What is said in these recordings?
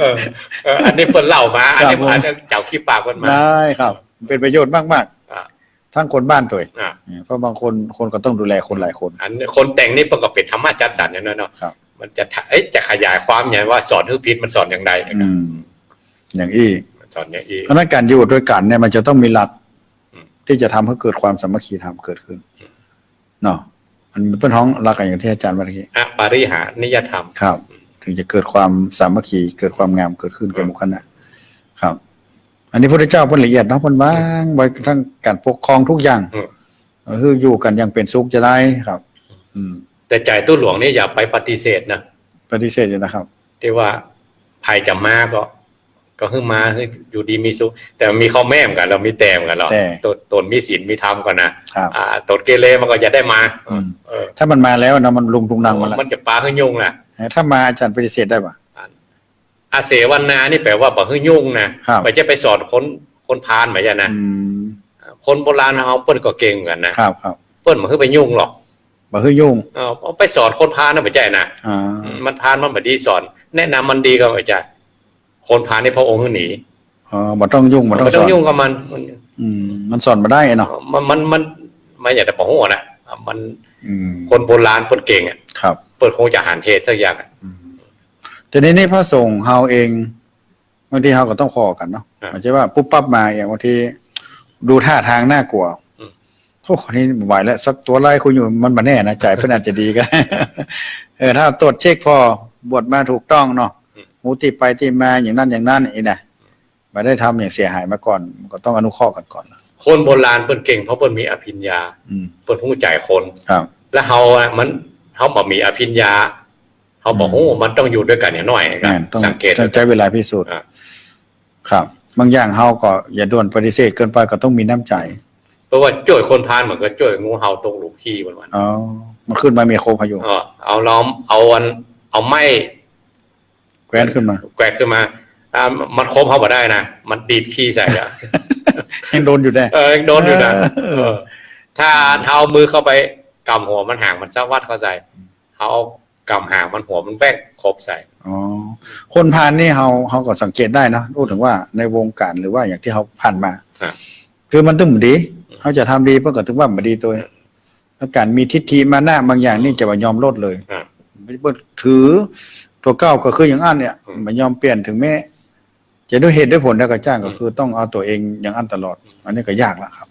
เอออันนี้เพิ่นเล่ามาอันนี้อาจจะเจ้าขี้ปากเพิ่นมาได้ครับเป็นประโยชน์มากๆทั้งคนบ้านตัวเพราะบางคนก็ต้องดูแลคนหลายคนอันคนแต่งนี่ประกอบเป็นธรรมะจัดสรรอย่างนั้นเนาะมันจะขยายความอย่างว่าสอนให้ผิดมันสอนอย่างไรอย่างอี้สอนอย่างอี้เพราะนั้นการอยู่ด้วยกันเนี่ยมันจะต้องมีหลักที่จะทำให้เกิดความสามัคคีธรรมเกิดขึ้นเนาะมันเป็นท้องหลักอย่างที่อาจารย์ว่าเมื่อกี้ปาริหานิยธรรมครับถึงจะเกิดความสามัคคีเกิดความงามเกิดขึ้นแก่หมู่คณะครับอันนี้พระพุทธเจ้าเพิ่นละเอียดเนาะเพิ่นวางไว้ทั้งการปกครองทุกอย่างคืออยู่กันอย่างเป็นสุขจะได้ครับแต่ใจตู้หลวงนี่อย่าไปปฏิเสธนะปฏิเสธนะครับที่ว่าภัยจะมาก็ขึ้นมาอยู่ดีมีสุขแต่มีข้อแม่กันเรามีแต้มกันหรอตนมีศีลมีธรรมก่อนนะตนเกเรมันก็จะได้มาถ้ามันมาแล้วนะมันลุงตุงนังมันจะปลาขึ้นยุ่งแหละถ้ามาอาจารย์ปฏิเสธได้ปะอาเสวันนานี่แปลว่าบ่ขึ้นยุ่งนะไม่จะไปสอนคนพาลเหมือนกันนะคนโบราณเอาเปิ้ลก็เก่งกันนะครับเปิ้ลมันขึ้นไปยุ่งหรอกบ่ขึ้นยุ่งเอาไปสอนคนพาลนะไม่ใช่นะมันพาลมันไม่ดีสอนแนะนำมันดีก็ไม่ใช่คนพาลในพระองค์หนีบ่ต้องยุ่งบ่ต้องยุ่งกับมันมันสอนมาได้เนาะมันไม่อยากจะบอกหัวนะมันคนโบราณคนเก่งอ่ะเปิดคงจะหันเหตุสักอย่างแต่ในนี้พระสงฆ์เฮาเองบางทีเฮาก็ต้องขอกันเนาะไม่ใช่ว่าปุ๊บปั๊บมาอย่างบางทีดูท่าทางน่ากลัวโอ้นี่ไหวแล้วสักตัวไล่คุณอยู่มันมาแน่นะใจเพื่อนอาจจะดีก็ถ้าตรวจเช็คพอบวชมาถูกต้องเนาะหูติไปที่มาอย่างนั้นอย่างนั้นนะมาได้ทำอย่างเสียหายมาก่อนก็ต้องอนุเคราะห์กันก่อนคนโบราณเปิ้นเก่งเพราะเปิ้นมีอภิญญาเปิ้นรู้ใจคนแล้วเฮาบ่มีอภิญญาเฮาบอกโอ้มันต้องอยู่ด้วยกันอย่างน้อยสังเกตต้องใช้เวลาพิสูจน์ครับบางอย่างเฮาก็อย่าด่วนปฏิเสธเกินไปก็ต้องมีน้ำใจเพราะว่าจ่วยคนพาลเหมือนกับจ่วยงูเห่าตรงหลุมขี้วันมันขึ้นมามีโคพายุเอาล้อมเอาไม้แกว่งขึ้นมามันคบเขาบ่ได้นะมันดีดขี้ใส่อะยังโดนอยู่ได้ยังโดนอยู่นะถ้าเอามือเข้าไปกำหัวมันห่างมันซักวัดเข้าใส่เขากำห่างมันหัวมันแวกครบใส่คนพาลนี่เขาก็สังเกตได้นะรู้ถึงว่าในวงการหรือว่าอย่างที่เขาผ่านมาคือมันต้องดีเขาจะทำดีเพื่อถึงว่ามันดีตัวแล้วการมีทิฏฐิมานะบางอย่างนี่จะมายอมลดเลยถือตัวเก้าก็คืออย่างอันเนี่ยมันยอมเปลี่ยนถึงแม้จะด้วยเหตุด้วยผลแล้วก็จ้างก็คือต้องเอาตัวเองอย่างอันตลอดอันนี้ก็ยากแล้วครับ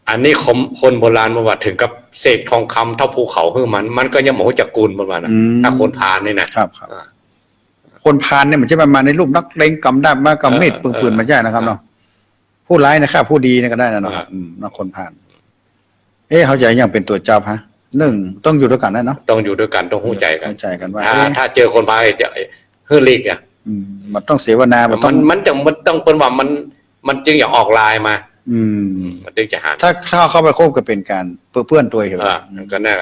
อันนี้คนโบราณมาว่าถึงกับเศษทองคำเท่าภูเขาคือมันก็ยังหมอจักกูลประมาณนั้นถ้าคนพาลนี่นะครับคนพาลเนี่ยมันจะมาในรูปนักเลงกำดาบมากำมีดปืนมาใช่นะครับเนาะผู้ร้ายนะครับผู้ดีนี่ก็ได้นะเนาะนักคนพาลเขาจะยังเป็นตัวเจ้าฮะหนึ่งต้องอยู่ด้วยกันนะเนาะต้องอยู่ด้วยกันต้องหู้ใจกันว่าถ้าเจอคนพาลจะเฮือลีกอ่ะมันต้องเสวนามันต้องเป็นว่ามันจึงอย่างออกลายมามันจึงจะหาถ้าเข้าไปคบก็เป็นการเพื่อนตัวเหรอก็แน่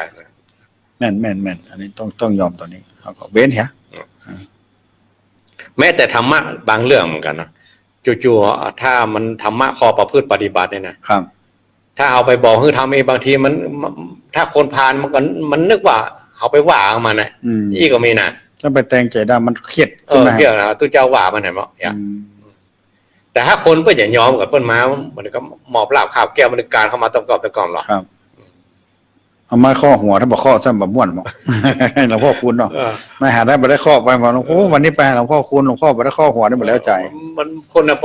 แม่นอันนี้ต้องยอมตัวนี้เขาก็เว้นเหรอแม้แต่ธรรมะบางเรื่องเหมือนกันนะจู่ๆถ้ามันธรรมะข้อประพฤติปฏิบัติเนี่ยนะครับถ้าเอาไปบอกให้ทำเองบางทีมันถ้าคนพาลมันนึกว่าเอาไปว่ามันนะอีก็มีนะถ้าไปแต่งใจดำมันเครียดขึ้นมาเครียดนะตู้เจ้าว่ามันเห็นมั้ยแต่ถ้าคนเพื่ออย่างยอมกับเปิ้นมามันก็หมอบลาบข้าวแก้วมันการเข้ามาต้องกอบไปก่อนหรอครับเอาไม้ข้อหัวถ้าบอกข้อซ้ำแบบม่วนมั้งหลวงพ่อคุณเนาะไม่หาได้บ่ได้ข้อไปมาหลวงพ่อวันนี้ไปหลวงพ่อคุณหลวงพ่อบ่ได้ข้อหัวได้หมดแล้วใจมันคนน่ะ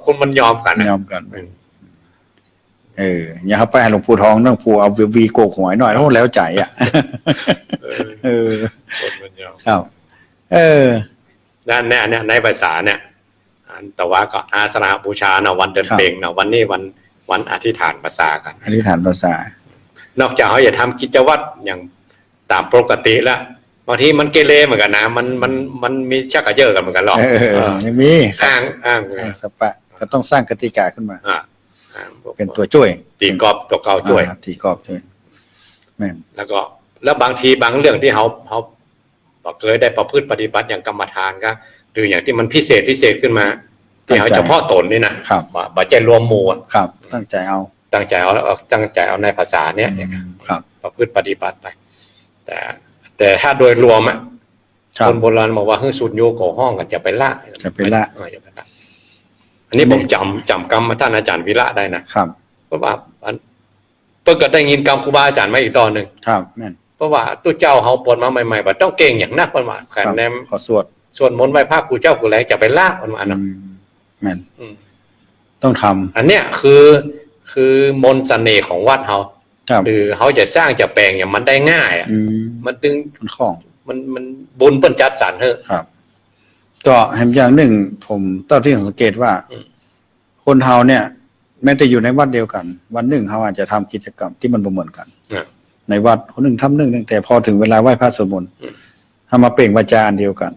คนมันยอมกันอย่าเข้าไปหลวงปู่ทองหลวงปู่เอาวีโกกหวยหน่อยแล้วใจอ่ะคนมันยอมครับนั่นเนี่ยในภาษาเนี่ยแต่ว่าก็อาสนะบูชานะวันเดินเป่งนะวันนี้วันอธิษฐานภาษากันอธิษฐานภาษานอกจากเขาจะทำกิจวัตรอย่างตามปกติแล้วบางทีมันเกเรเหมือนกันนะมันมีชักกระเยอะกันเหมือนกันหรอกยังมีอ้างสปะก็ต้องสร้างกติกาขึ้นมาเป็นตัวช่วยตีกอบตัวเก่าช่วยตีกอบช่วยแม่นแล้วบางทีบางเรื่องที่เขาเคยได้ประพฤติปฏิบัติอย่างกรรมฐานก็หรืออย่างที่มันพิเศษขึ้นมาที่เขาเฉพาะตนนี่นะครับบ่ใจรวมหมู่ครับตั้งใจเอาในภาษาเนี้ยครับประพฤติปฏิบัติไปแต่ถ้าโดยรวมอ่ะ คนโบราณบอกว่าเฮ้ยสุดโยก่อห้องกันจะไปละ จะไปละ อันนี้ผมจำกรรมท่านอาจารย์วิระได้นะครับ เพราะว่าเพิ่งก็ได้ยินกรรมครูบาอาจารย์มาอีกตอนหนึ่ง ครับแม่น เพราะว่าตู้เจ้าเขาปวดมาใหม่ๆว่าต้องเก่งอย่างนักประมาณแขนแนม ขอสวด ส่วนมนต์ไหว้พระกูเจ้ากูแรงจะไปลากประมาณนั้น แม่นต้องทำ อันเนี้ยคือมนต์เสน่ห์ของวัดเขา ครับ หรือเขาจะสร้างจะแปลงอย่างมันได้ง่ายอ่ะมันตึง มันคล่อง มันบุญเปิ้นจัดสรรเถอะ ครับ ก็เห็นอย่างหนึ่งผมตอนที่สังเกตว่า คนเฮาเนี่ย แม้แต่อยู่ในวัดเดียวกัน วันหนึ่งเขาอาจจะทำกิจกรรมที่มันบ่เหมือนกันในวัดคนหนึ่งทำหนึ่งแต่พอถึงเวลาไหว้พระสวดมนต์ทำมาเปล่งวาจาอันเดียวกัน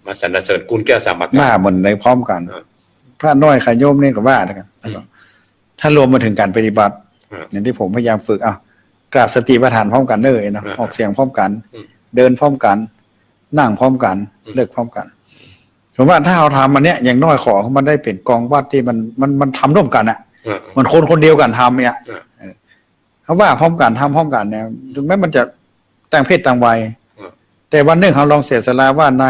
มาสรรเสริญกุลแก้วสามัคคี หน้าเหมือนในพร้อมกันพระน้อยขายโยมนี่ก็ว่าแล้วกันแล้วก็ถ้ารวมมาถึงการปฏิบัติอย่างที่ผมพยายามฝึกกราบสติปัฏฐานพร้อมกันเด้อเนาะออกเสียงพร้อมกัน เดินพร้อมกัน นั่งพร้อมกันเลิกพร้อมกันผมว่าถ้าเราทำมันเนี้ยอย่างน้อยขอมันได้เป็นกองวัดที่มันทำร่วมกันอ่ะมันคนเดียวกันทำเนี่ยเขาว่าพร้อมกันทำพร้อมกันเนี่ยถึงแม้มันจะต่างเพศต่างวัยแต่วันหนึ่งเขาลองเสียสละว่าใ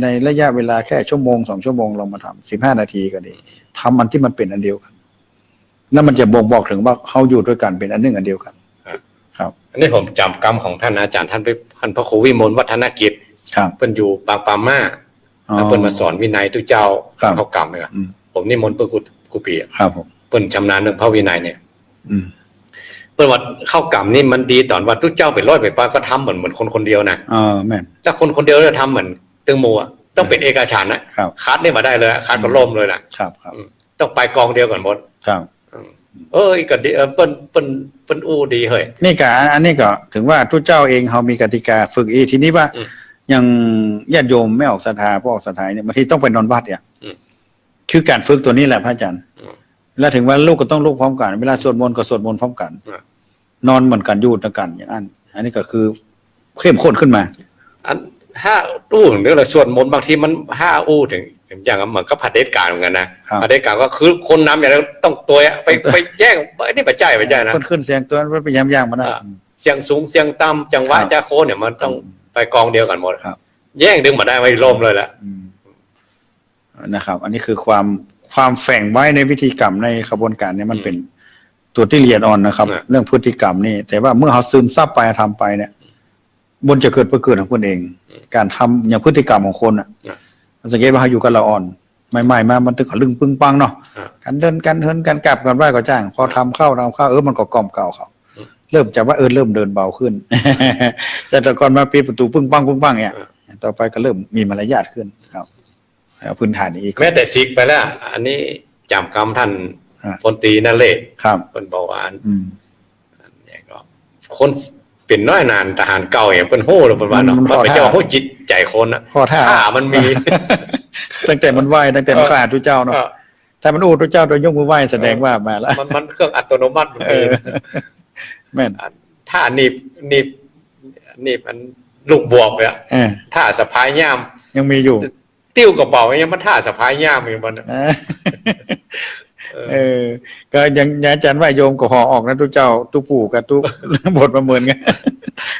นระยะเวลาแค่ชั่วโมง2 ชั่วโมงลองมาทำ15 นาทีก็ดีทำมันที่มันเป็นอันเดียวกันแล้วมันจะบ่งบอกถึงว่าเขาอยู่ด้วยกันเป็นอันหนึ่งอันเดียวกันครับอันนี้ผมจำกรรมของท่านอาจารย์ท่านพระครูวิมลวัฒนกิจเพิ่นอยู่บางปาม่าแล้วเพิ่นมาสอนวินัยตุเจ้าเขากรรมเลยผมนิมนต์เปิ้นกุปีครับผมเปิ้นชำนาญเรื่องพระวินัยเนี่ยเปิ้นว่าเข้ากรรมนี่มันดีตอนว่าตุเจ้าไปร้อยไปป้าก็ทำเหมือนคนเดียวนะแม่นถ้าคนเดียวจะทำเหมือนตึงโมอ่ะต้องเป็นเอกฉันท์นะคัดนี่มาได้เลยคัดก็ล่มเลยนะครับต้องไปกองเดียวกันหมดครับก็ดีเปิ้นอู้ดีเฮ้ยนี่ก็อันนี้ก็ถึงว่าทุกเจ้าเองเขามีกติกาฝึกอีทีนี้ว่าอย่างญาติโยมไม่ออกศรัทธาพวกออกศรัทธาเนี่ยบางทีต้องไปนอนวัดเนี่ยคือการฝึกตัวนี้แหละพระอาจารย์แล้วถึงว่าลูกก็ต้องลูกพร้อมกันเวลาสวดมนต์ก็สวดมนต์พร้อมกันนอนเหมือนกันอยู่ด้วยกันอย่างอันนี้ก็คือเข้มข้นขึ้นมาถ้าอู้ถึงเรื่องสวดมนต์บางทีมันถ้าอู้ถึงอย่างเหมือนกับผัดเด็ดการเหมือนกันนะผัดเด็ดการก็คือคนนำอย่างต้องตัวไปแย่งนี่ปัจจัยนะขึ้นเสียงตัวมันไปย่ำมันนะเสียงสูงเสียงต่ำจังหวะจะโค้เนี่ยมันต้องไปกองเดียวกันหมดแย่งดึงมาได้ไม่ล่มเลยแหละนะครับอันนี้คือความแฝงไว้ในพิธีกรรมในขบวนการเนี่ยมันเป็นตัวที่ละเอียดอ่อนนะครับเรื่องพฤติกรรมนี่แต่ว่าเมื่อเขาซึมซับไปทำไปเนี่ยบนจะเกิดประเกิดของคนเองการทำอย่างพฤติกรรมของคนอ่ะสังเกตว่าเขาอยู่กันละอ่อนใหม่ๆมามันตึงลึงปึ้งปังเนาะการเดินการเฮินการกลับกันไหวก็จ้างพอทำเข้ามันก็กล่อมเก่าเขาเริ่มจากว่าเริ่มเดินเบาขึ้นแต่ก่อนมาปิดประตูปึ้งปังเนี่ยต่อไปก็เริ่มมีมารยาทขึ้นครับเอาพื้นฐานนี้อีกแม้แต่ซิกไปแล้วอันนี้จำคำท่านพลตรีนเรศเป็นบอกว่าเนี่ยก็คนเป็นน้อยนานทหารเก่าอย่างเป็นโห่หรือเป็นว่าเนาะมันไม่ใช่ว่าโห่จิตใจคนนะท่ามันมีตั้งแต่มันไหวตั้งแต่มันกล้าทุเจ้าเนาะถ้ามันอู้ทุเจ้าโดยยกมือไหวแสดงว่ามาแล้วมันเครื่องอัตโนมัติมันมีแม่นถ้านี่มันลูกบวกเนี่ยถ้าสะพายย่ามยังมีอยู่ติ้วกระเป๋ายังมันท่าสะพายย่ามอยู่มันก็ยังอาจารย์ว่าโยมก็ห่อออกนะทุกเจ้าทุกปู่กับทุกบทประเมินไง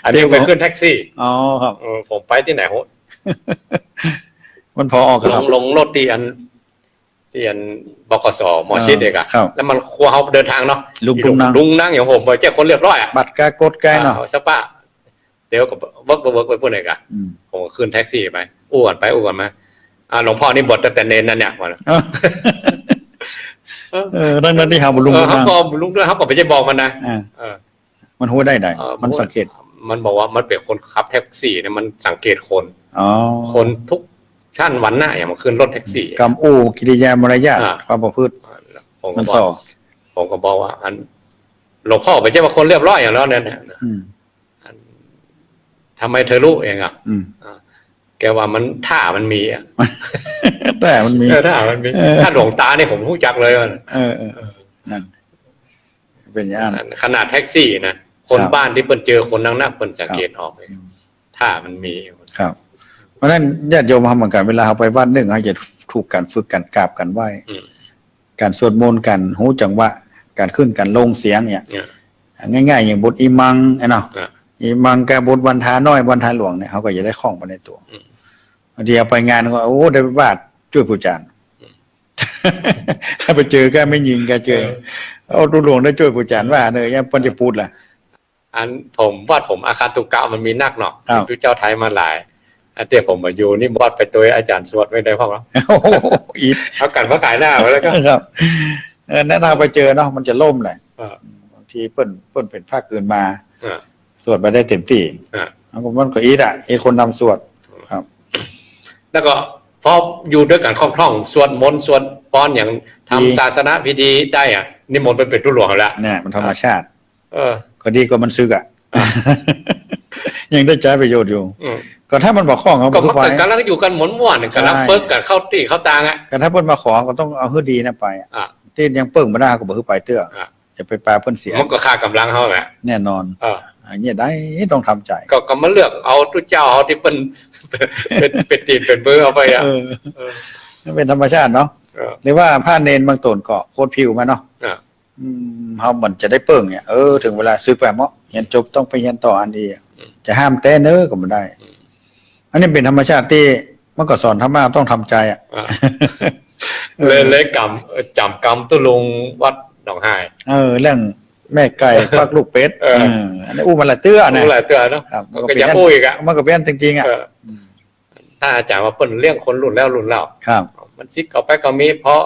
อันนี้ไปขึ้นแท็กซี่อ๋อครับผมไปที่ไหนโหมันพอออกลงรถที่อันบกสหมอชิดเด็กอ่ะแล้วมันครัวเขาเดินทางเนาะลุงนั่งอย่างผมเจ้าคนเรียบร้อยอ่ะบัตรกากดใกล้เนาะสปะเดี๋ยวก็เวิร์กไปพูดเองอ่ะผมขึ้นแท็กซี่ไปอ้วนมาหลวงพ่อนี่บทแต่เน้นนั่นเนี่ยนั่นที่เขาบุลุงเขาก็บุลุงด้วยเขาก็ไปจะบอกมันนะมันหัวได้มันสังเกตมันบอกว่ามันเป็นคนขับแท็กซี่เนี่ยมันสังเกตคนทุกชั้นวันหน้าอย่างมันขึ้นรถแท็กซี่กำอู้กิริยามารยาทความประพฤติมันสอผมก็บอกว่าหลวงพ่อไปจะมาคนเรียบร้อยอย่างแล้วเนี่ยทำไมเธอรู้เองอ่ะแกว่ามันท่ามันมีอ่ะแต่มันมีท่ามันมีถ้าหลวงตาเนี่ยผมรู้จักเลยมันนั่นเป็นอย่างนั้นขนาดแท็กซี่นะคนบ้านที่เปิ้นเจอคนนั่งนักเปิ้นสังเกตออกเลยท่ามันมีครับเพราะฉะนั้นญาติโยมทำเหมือนกันเวลาเขาไปวัดหนึ่งเขาจะถูกการฝึกการกราบกันไหว้การสวดมนต์กันหูจังหวะการขึ้นการลงเสียงเนี่ยง่ายๆอย่างบทอิมังเนาะอิมังกับบทวันทาน้อยวันทาหลวงเนี่ยเขาก็จะได้คล่องไปในตัว เดียวไปงานก็โอ้ได้วาดช่วยผู้จานถ้าไปเจอก็ไม่ยิงก็เจอเอาตุหลวงได้ช่วยผู้จานว่าเนยยังปนจะพูดล่ะอันผมวาดผมอาคารตุกะมันมีนักเนาะ ครับ ทุกเจ้าไทยมาหลายอันเดียวผมมาอยู่นี่วาดไปตัวอาจารย์สวดไม่ได้พ่อเนาะ โอ้โหอีท เอากันมาขายหน้าไว้แล้วก็ ครับแนะนำไปเจอเนาะมันจะล่มหน่อย อ่า บางทีเปิ้นเป็นภาคเกินมา อ่า สวดไปได้เต็มที่ อ่า แล้วก็มันก็อีทอ่ะอีทคนนำสวดครับ แล้วก็พออยู่ด้วยกันคล่องๆสวดมนต์สวดป้อนอย่างทำศาสนาพิธีได้อ่ะนิมนต์ไปเป็นทุหลวงแล้ว เนี่ยมันธรรมชาติ เออ ก็ดีกว่ามันซึกอ่ะ ยังได้ใช้ประโยชน์อยู่ อืม ก็ถ้ามันบอกข้องเขา ก็ คือ มา ไป เกิดกันแล้วก็อยู่กันหม่วนๆกันแล้ว ใช่ เฟิกกันเข้าตีเข้าตางอ่ะ ก็ถ้าเพิ่นมาขอก็ต้องเอาฮื้อดีนะไปอะ อ่า ที่ยังเปิ้งบ่ได้ก็บ่ฮื้อไปเตื้อ อ่า จะไปปลาเพิ่นเสีย มันก็ค่ากำลังเขาแหละ แน่นอน เออ อันนี้ได้ต้องทำใจ ก็มาเลือกเอาทุกเจ้าเอาที่เป็น เป็นตีนเป็นมือเอาไปอ่ะ เออ เออ มันเป็นธรรมชาติเนาะ เออ หรือว่าผ้าเนนบางตนก็โคตรผิวมาเนาะ อ่า เฮามันจะได้เปิ้งเนี่ยถึงเวลาซื้อไปเหมาะเรียนจบต้องไปเรียนต่ออันดีอะจะห้ามแต่เน้อก็บ่ได้ อันนี้เป็นธรรมชาติที่มันก็สอนธรรมะต้องทำใจอ่ะ อ่าเลยจำกรรมตุลุงวัดหนองไห้ เรื่องแม่ไก่ฟักลูกเป็ด เออ อันนี้อู้มันละเตื้อนะ รู้หลายเตือนเนาะ ครับ มันก็อยังอู้อีกอ่ะ มันก็เป็นจริงๆอ่ะ เออถ้าอาจารย์ว่าเปิ้นเลี้ยงคนรุ่นแล้วรุ่นเล่า ครับ มันซิกเอาไปก็มีเพราะ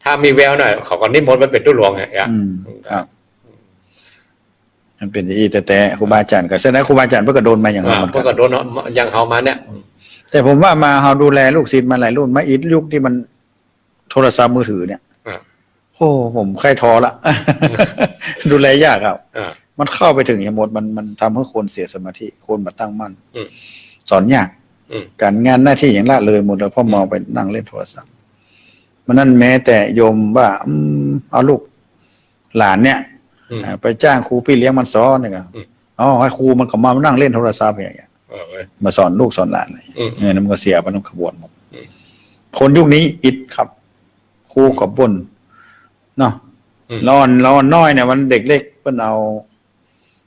ถ้ามีแววหน่อยเขาก็นิมนต์ไปเป็นตุหลวงไงอ่ะ ครับมันเป็นอย่างนี้แต่ครูบาอาจารย์ก็แสดงครูบาอาจารย์เพิ่นก็โดนมาอย่างนั้นเหมือน พวก กั ก็ น โดนยังเขามาเนี่ย แต่ผมว่ามาเฮาดูแลลูกศิษย์มาหลายรุ่นมาอีกยุคที่มันโทรศัพท์มือถือเนี่ย อ่า โอ้ผมใครท้อละ ดูแลยากครับ อ่า มันเข้าไปถึงอย่างหมดมันทำให้คนเสียสมาธิคนมาตั้งมั่น อืม สอนยาก อืม การงานหน้าที่อย่างละเลยหมดแล้วพ่อมองไปนั่งเล่นโทรศัพท์มันนั่นแม้แต่โยมว่าเอาลูกหลานเนี่ย อืม ไปจ้างครูพี่เลี้ยงมันสอนเนี่ยครับให้ครูมันก็มานั่งเล่นโทรศัพท์อย่างเงี้ย เออเว้ย มาสอนลูกสอนหลานอะไร อืม เนี่ยมันก็เสียไปทั้งขบวนหมด อืม คนยุคนี้อิดครับครูกับบนเนาะ อืม ร้อนน้อยเนี่ยมันเด็กเล็กเพิ่นเอา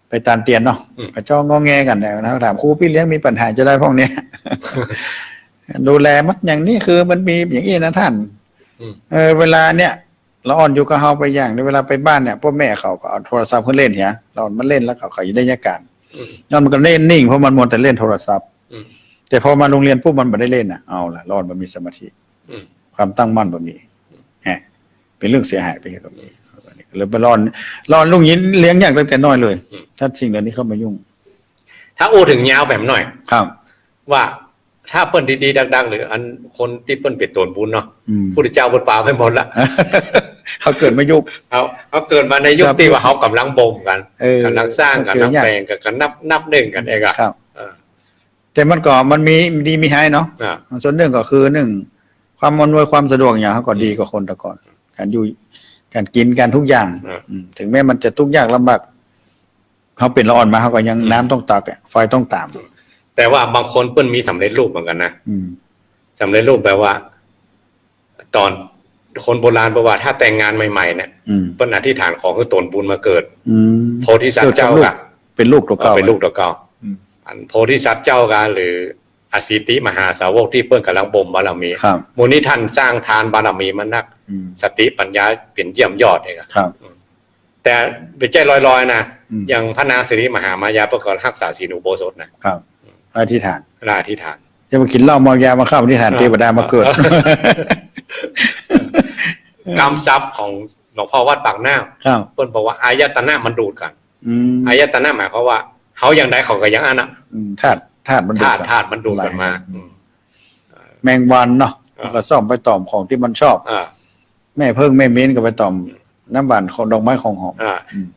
ไปตามเตียนเนาะ อืม กระจ้องงอแงกันเนี่ยนะถามครูพี่เลี้ยงมีปัญหาจะได้พวกเนี้ย ดูแลมัดอย่างนี้คือมันมีอย่างนี้นะท่าน อืม เวลาเนี่ยเราอ่อนอยู่กับเฮาไปอย่างในเวลาไปบ้านเนี่ยพ่อแม่เขาก็เอาโทรศัพท์เพื่อเล่นเหียเรามันเล่นแล้วเขาอยู่ในบรรยากาศ อืม นั่นมันก็เล่นนิ่งเพราะมันมัวแต่เล่นโทรศัพท์ อืม แต่พอมาโรงเรียนปุ๊บมันไม่ได้เล่นอ่ะเอาล่ะรอดมันมีสมาธิ อืม ความตั้งมั่นบ่มีเป็นเรื่องเสียหายไปครับเลยไปร้อนลุงยินเลี้ยงยากตั้งแต่น้อยเลย อืม ถ้าสิ่งเหล่านี้เข้ามายุ่ง ถ้าอู้ถึงยาวแบบหน่อย ครับ ว่าถ้าเปิ้นดีๆดังๆหรืออันคนที่เปิ้นเป็นตนบุญเนาะ อืม พุทธเจ้าบนป่าไปหมดละ เขาเกิดมายุค เขาเกิดมาในยุค ครับ ที่ว่าเขากำลังบ่มกัน ก ำลังสร้างกัน เกิด นับ ยาก แปลงกันนับหนึ่งกันเองอะ ครับ เออ แต่มันก็มันมีดีมีให้เนาะ อ่า ส่วนหนึ่งก็คือหนึ่งความอำนวยความสะดวกอย่างเขาก็ดีกว่าคนแต่ก่อน การอยู่การกินการทุกอย่างถึงแม้มันจะทุกข์ยากลำบากเขาเป็นละอ่อนมาเขาก็ยังน้ำต้องตักอะไฟต้องตาม แต่ว่าบางคนเปิ้นมีสำเร็จรูปเหมือนกันนะ อืม สำเร็จรูปแปลว่า ตอนคนโบราณบอกว่าถ้าแต่งงานใหม่ๆเนี่ย อืม เปิ้นอธิษฐานขอให้ตนบุญมาเกิด อืม โพธิสัตว์เจ้ากัน เป็นลูกตัวเก่า เป็นลูกตัวเก่า อืม อันโพธิสัตว์เจ้ากันหรืออสิติมหาสาวกที่เปิ้นกำลังบ่มบารมี ครับ มูลนี้ท่านสร้างทานบารมีมันนัก อืม สติปัญญาเป็นเยี่ยมยอดเองอะ ครับ แต่เป็นใจลอยๆนะ อืม อย่างพระนางสิริมหามายาประกอบรักษาศีลอุโบสถนะครับ อธิษฐาน ราอธิษฐาน จะมากินเหล้าเมายามาเข้าอธิษฐานเทวดามาเกิด กรรมทรัพย์ของหลวงพ่อวัดปากน้ ครับ ำเพิ่นบอกว่าอายตนะมันดูดกัน อืม อายตนะหมายความว่าเขาอย่างใดเขาก็อย่างนั้นนะ ธาตุมันดูด ธาตุมันดูดกันมา แมงวันเนาะ อ่ามั นก็ซ่อมไปตอมของที่มันชอบ อ่า แม่เพิ่งแม่เม้นก็ไปตอมน้ำหวานของดอกไม้ของหอม อ่า อืม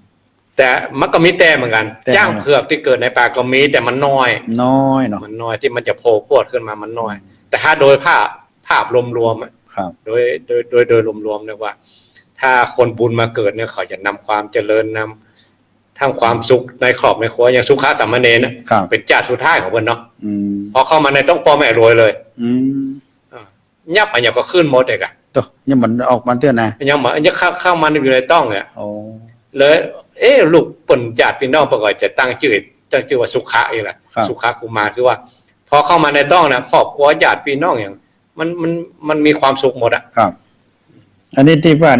แต่มันก็มีแต่เหมือนกัน แต่ ย่างเผือกที่เกิดในป่าก็มีแต่มันน้อย น้อยเนาะ มันน้อยที่มันจะโผล่พรวดขึ้นมามันน้อย แต่ถ้าโดยภาพรวมๆอะ ครับ โดยรวมๆเนี่ยว่า ถ้าคนบุญมาเกิดเนี่ยเขาจะนำความเจริญนำทั้งความสุขในครอบในครัวอย่างสุขาสัมมเนนะครับ เป็นจาตุสุดท้ายของเพิ่นเนาะ อืม พอเข้ามาในต้องพ่อแม่รวยเลย อืม ยับอันยังก็ขึ้นหมดเอกอะ ตัวนี่มันออกมาเตือนนะ ยังมาอันยังเข้ามาอยู่ในต้องเนี่ย โอ้ เลยลูกปนญาติพี่น้องประกอบจะตั้งชื่อว่าสุขะเองแหละสุขะกุมารคือว่า พ พอเข้ามาในต้องนะครอบครัวญาติพี่น้องอย่างมันมีความสุขหมดอ่ะครับ อันนี้ที่ว่า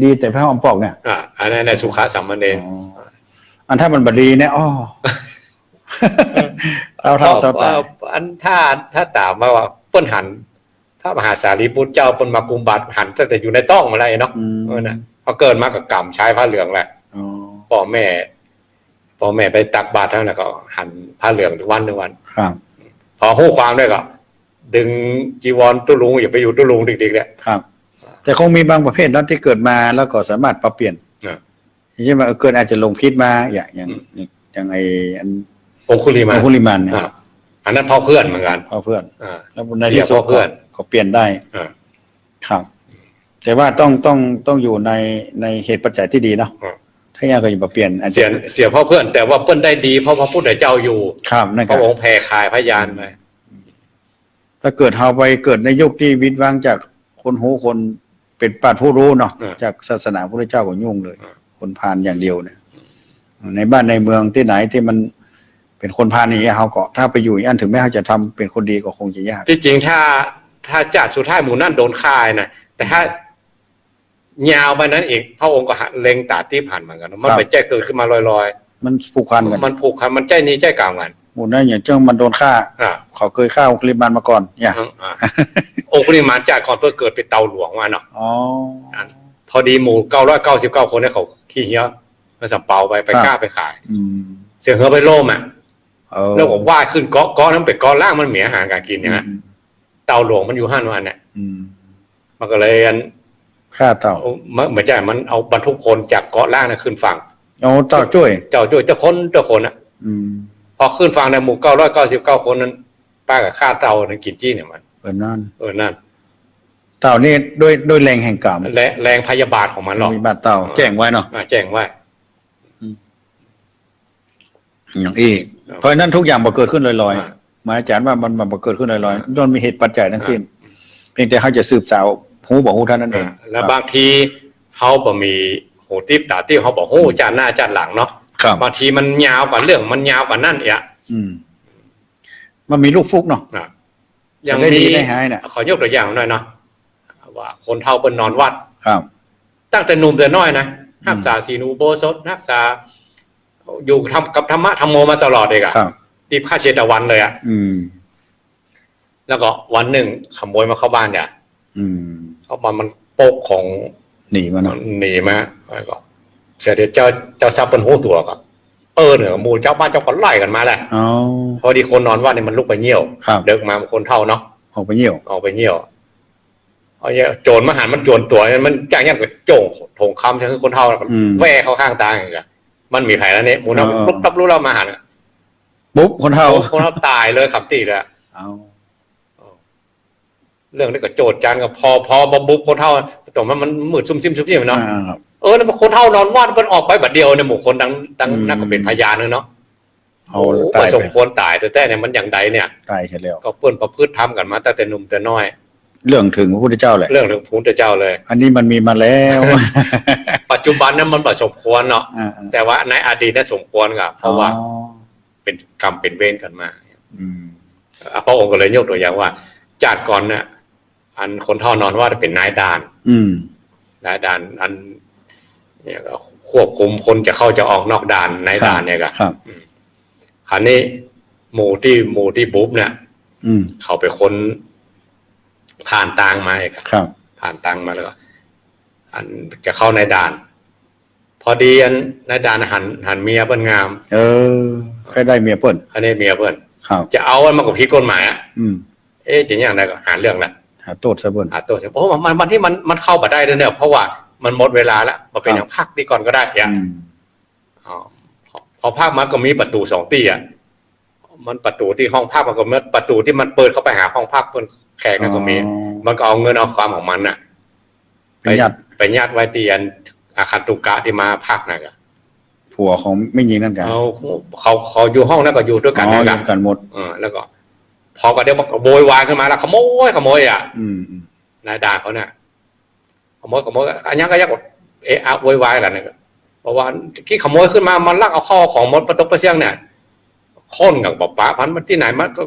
ดีแต่พระหอมปอกเนี่ยอันนั้นในสุขาสัมมาเนรอันถ้ามันบดีเนี่ยอ๋อเอาเท่าตาอันถ้าตามว่าเปิ้นหันพระมหาสารีบุตรเจ้าเปิ้นมากุมบาตรหันตั้งแต่อยู่ในต้องมาแล้วเนาะนะพอเกิดมากับกรรมใช้ผ้าเหลืองแหละพ่อแม่ไปตักบาตรเท่านั้นก็หันผ้าเหลืองทุกวันครับพอหู้ความด้วยก็ดึงจีวรตุลุงอย่าไปอยู่ตุลุงดิกๆเนี่ยครับแต่คงมีบางประเภทนั้นที่เกิดมาแล้วก็สามารถปรับเปลี่ยนอย่างเช่นว่าเกิดอาจจะลงคิดมาอย่างไออันองคุลิมานเนี่ยอันนั้นพ่อเพื่อนเหมือนกันพ่อเพื่อนแล้วในที่สุดก็เปลี่ยนได้ครับ แต่ว่าต้องอยู่ในเหตุปัจจัยที่ดีเนาะถ้าอย่างก็อย่ามาเปลี่ยนเสียพ่อเพื่อนแต่ว่าเปิ้นได้ดีเพราะพระพุทธเจ้าอยู่ครับพระองค์แผ่คายพยานไปถ้าเกิดเฮาไปเกิดในยุคที่วิตวางจากคนหูคนเป็นปราชญ์ผู้รู้เนาะจากศาสนาพระพุทธเจ้าก็ยุ่งเลยคนพาลอย่างเดียวเนี่ยในบ้านในเมืองที่ไหนที่มันเป็นคนพาลอย่างเงี้ยเฮาก็ถ้าไปอยู่อันถึงแม้เขาจะทำเป็นคนดีก็คงจะยากที่จริงถ้าจัดสุดท้ายหมู่นั่นโดนฆ่านะแต่ถ้ายาวไปนั้นอีกพระองค์ก็เล็งตาที่ผ่านเหมือนกันมันไปแจ้เกิดขึ้นมาลอยๆมันผูกพันกันมันใจนี้ใจกลางกันหมู่นั่นอย่างเจ้ามันโดนฆ่าเขาเคยฆ่าองคุลิมานมาก่อนเนี่ยองคุลิมานจากก่อนเพื่อเกิดเป็นเตาหลวงมาเนาะพอดีหมู่999คนเนี่ยเขาขี้เหี้ยมาสับเปาไปกล้าไปขายเสียเหือไปโล่มอ่ะแล้วผมว่าขึ้นเกาะนั้นเป็นเกาะล่างมันเหมียอาหารการกินเนี่ยเตาหลวงมันอยู่ห้าวันเนี่ยมันก็เลยฆ่าเต่าเหมือนใจมันเอาบรรทุกคนจากเกาะล่างน่ะขึ้นฝั่งโอ้เต่าจ้วยเจ้าคนอ่ะพอขึ้นฝั่งในหมู่999คนนั้นป้ากับฆ่าเต่านั้นกินจี้เนี่ยมันนั่นเต่านี่ด้วยแรงแห่งกรรมแรงพยาบาทของมันหรอกมีบาดเต่าแจ้งไว้เนาะแจ้งไว้อย่างอีกเพราะนั้นทุกอย่างบ่เกิดขึ้นลอยๆหมายอาจารย์ว่ามันบ่เกิดขึ้นลอยๆมันมีเหตุปัจจัยทั้งสิ้นเพียงแต่เขาจะสืบสาวหูบอกหูท่านนั่นเองแล้วบางทีเขาบ่มีหูทิพตาที่เขาบอกหูจานหน้าจานหลังเนาะบางทีมันยาวกว่าเรื่องมันยาวกว่านั่นอ่ะมันมีลูกฟุกเนาะอย่างมีขอยกตัวอย่างหน่อยเนาะว่าคนเฒ่าเป็นนอนวัดตั้งแต่หนุ่มแต่น้อยนะรักษาศีลอุโบสถรักษาอยู่ทำกับธรรมะธรรมโมมาตลอดเลยอะตีผ้าเชตวันเลยอะแล้วก็วันหนึ่งขโมยมาเข้าบ้านเนี่ยเข้ามามันโป๊กของหนีมาแล้วก็เสด็จเจ้าทรัพย์เป็นหูตัวก็เนี่ยหมู่เจ้าบ้านเจ้าก็ไล่กันมาแหละพอดีคนนอนว่าเนี่ยมันลุกไปเยี่ยวเดิกมาคนเท่าเนาะออกไปเยี่ยวเอาเนี่ยโจรมาหันมันโจรตัวมันจ้างยันกับโจ่งถงคำใช่ไหมคนเท่าแว่เข้าข้างตาอย่างเงี้ยมันมีไผ่แล้วเนี่ยหมู่เราลุกตับรู้เรามาหันปุ๊บคนเท่าตายเลยขับตีเลยเรื่องนี้ก็โจดจานกับพอบุ๊บคนเท่าตรงมันมืดซุ่มซิมเนาะแล้วคนเท่านอนวาดมันออกไปบัดเดียวเนี่ยหมู่คนดังนักก็เป็นพยานเลยเนาะประสมควรตายแต่เนี่ยมันอย่างใดเนี่ยตายแล้วก็เพื่อนประพฤติทำกันมาตั้งแต่หนุ่มแต่น้อยเรื่องถึงพระพุทธเจ้าแหละเรื่องถึงพระพุทธเจ้าเลยอันนี้มันมีมาแล้วปัจจุบันนั้นมันประสมควรเนาะแต่ว่าในอดีตนั้นสมควรครับเพราะว่าเป็นกรรมเป็นเวรกันมาพระองค์ก็เลยยกตัวอย่างว่าจัดก่อนเนี่ยอันคนเท่านอนว่าจะเป็นนายด่านนายด่านอันเนี่ยก็ควบคุมคนจะเข้าจะออกนอกด่านนายด่านเนี่ยก็คราวนี้หมู่ที่บุ๊บเนี่ยเขาไปค้นผ่านตังมาผ่านตังมาแล้วอันจะเข้าในด่าน พอดีอันในด่านหันเมียเปิ้นงามใครได้เมียเปิ้นอันนี้เมียเปิ้นจะเอามันมากับผิดกฎหมายจะอย่างไรก็หาเรื่องละหาโทษซะเปิ้นหาโทษเพราะว่ามันที่มันเข้ามาได้ด้วยเนี่ยเพราะว่ามันหมดเวลาแล้วมาเป็นอย่างพักนี่ก่อนก็ได้อย่างพอพักมันก็มีประตู2 ตีอ่ะมันประตูที่ห้องพักมันก็มีประตูที่มันเปิดเข้าไปหาห้องพักเปิ้นแขกก็มีมันก็เอาเงินเอาความของมันน่ะไปยัดไว้ที่อันอาคารตุกะที่มาพักน่ะก็ผัวของไม่ยิงนั่นกันเขาอยู่ห้องนั้นก็อยู่ด้วยกันกันหมดแล้วก็พอก็เดี๋ยวมันโวยวายขึ้นมาแล้วขโมยอ่ะนายด่าเขาเนี่ยขโมยอันนี้ก็ยักโวยวายกันเนี่ยเพราะว่าที่ขโมยขึ้นมามันลักเอาข้อของมดประตูประเสียงเนี่ย คนกับปะพันมันที่ไหน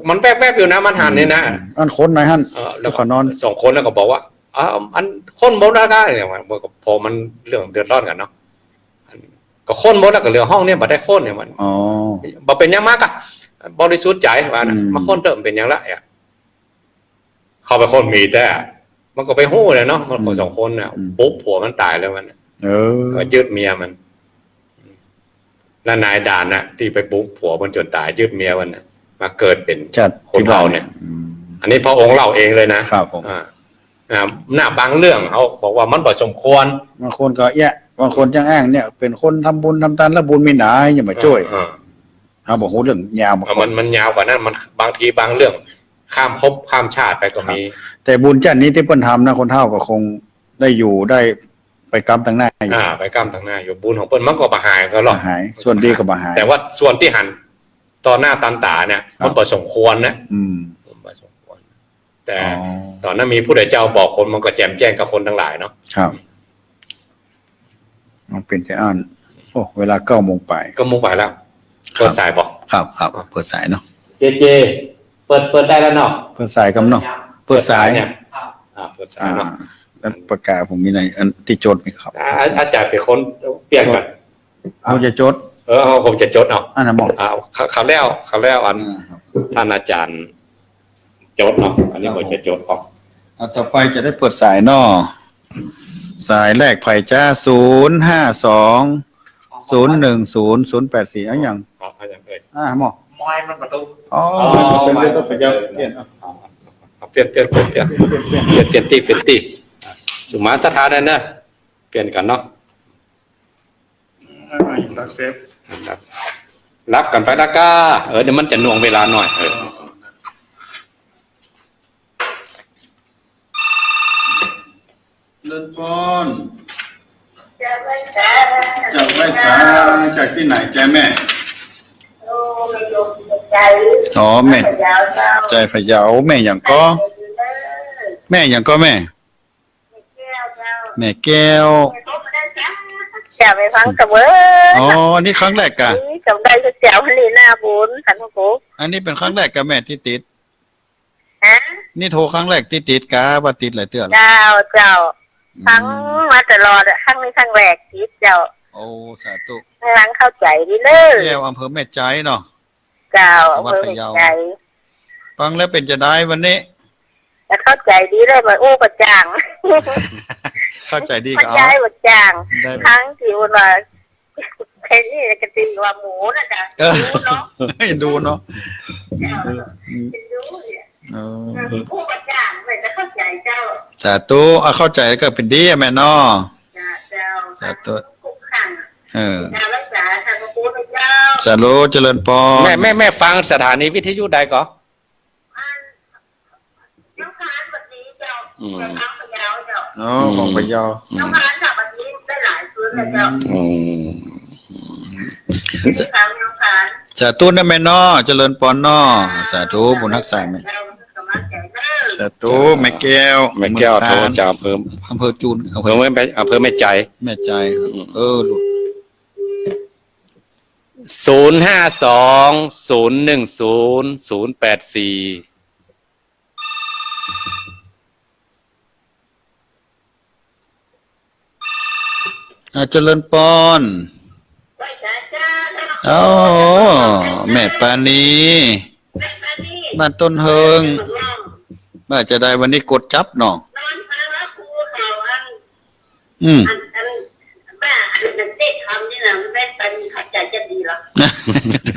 มันแวบๆอยู่นะมันหันนี่นะ อันคนไหนฮั่น แล้ว ขอนอน สองคนแล้วก็บอกว่าอันคนบนได้เนี่ยมันก็พอมันเรื่องเดือดร้อนกันเนาะก็คนบนแล้วก็เหลือห้องเนี่ยบัได้คนเนี่ยมัน อ๋อ บ่เป็นยังมากอะบริสุทธิ์ใจว่านะมาคนเติมเป็นยังละอ่ะเข้าไปคนมีแต่มันก็ไปหู้เลยเนาะมันคนสองคนเนี่ยปุ๊บผัวมันตายแล้วมันก็ยืดเมียมันแล้วนายด่านนะที่ไปปุ๊บผัวมันจนตายยืดเมียมันนะมาเกิดเป็นคนเราเนี่ย อันนี้พระองค์เล่าเองเลยนะครับผมหน้าบางเรื่องเขาบอกว่ามันบ่สมควรบางคนก็แย่บางคนยังอ้างเนี่ยเป็นคนทำบุญทำทานแล้วบุญไม่หนาอย่ามาช่วยครับบอกโหเรื่องยาวมันยาวกว่านั้นมันบางทีบางเรื่องข้ามภพข้ามชาติไปก็มีแต่บุญจันนี้ที่เพิ่นทำนะคนเฒ่าก็คงได้อยู่ได้ไปกำทางหน้าอยู่ไปกำทางหน้าอยู่บุญของเพิ่นมันก็บ่หายก็หรอกหายส่วนดีก็บ่หายแต่ว่าส่วนที่หันต่อหน้าตันตาเนี่ยมันบ่สมควรนะบ่สมควรแต่ตอนนั้นมีผู้ใดเจ้าบอกคนมันก็แจ่มแจ้งกับคนทั้งหลายเนาะครับมันเป็นแค่อ่านโอ้เวลา9 โมงไปแล้วเปิดสายบอกครับเปิดสายเนาะเจเปิดได้แล้วเนาะเปิดสายกับเนาะเปิดสายเนี่ยเปิดสายเนาะแล้วประกาศผมมีในอันที่จดไหมครับอาจารย์เป็นคนเปลี่ยนกันเราจะจดผมจะจดเอาอันนั้นบอกเขาแล้วอันท่านอาจารย์จดเนาะอันนี้ผมจะจดออกต่อไปจะได้เปิดสายเนาะสายแรกไผ่จ้า052010084อันอย่างหมอไม้มันประตูเป็นต้องไปเปลี่ยนเปลี่ยนตีสุมาสถานนั่นนะเปลี่ยนกันเนาะรับกันไปละก้าเดี๋ยวมันจะหน่วงเวลาหน่อยเดินปอนจากไร่ฟ้าจากที่ไหนใจแม่อ๋อแม่ใจพะเยาแม่อย่างก็แม่แก้วจะไปฟังกับอ๋ออันนี้ครั้งแรกกะกับได้ก็แจ๋วฮันนี่หน้าบุญขันพระอันนี้เป็นครั้งแรกกะแม่ที่ติดฮะนี่โทรครั้งแรกที่ติดกะว่าติดหลายเตือนเจ้าทั้งมาตลอดครั้งนี้ครั้งแรกติดเจ้าโอ้สาธุครั้งเข้าใจดีเลยแก้วอำเภอแม่ใจเนาะเจ้าอำเภอแม่ใจฟังแล้วเป็นจะได้วันนี้จะเข้าใจดีเลยมาอู้ประจังเข้าใจดีก็เอาย้ายประจังทั้งที่ว่าแค่นี้ก็ตีว่าหมูนะจ๊ะดูเนาะอู้ประจังไม่จะเข้าใจเจ้าสาธุเข้าใจก็เป็นดีแม่เนาะสาธุรักษาทางพระพุทธเจ้าสาธุเจริญพรแม่ฟังสถานีวิทยุใดก่อนน้องคานแบบนี้เจ้าน้องพะเยาเจ้าของพะเยาน้องคานแบบนี้ได้หลายคืนเลยเจ้าน้องคานสาธุนะแม่เนาะเจริญพรเนาะสาธุบุญรักษาแม่สาธุแม่แก้วโทรจากอำเภอจูนอำเภอแม่ใจลูก052010084เจริญปอนแม่ปานีบ้านต้นเฮิงบ้านจะได้วันนี้กดจับเนาะ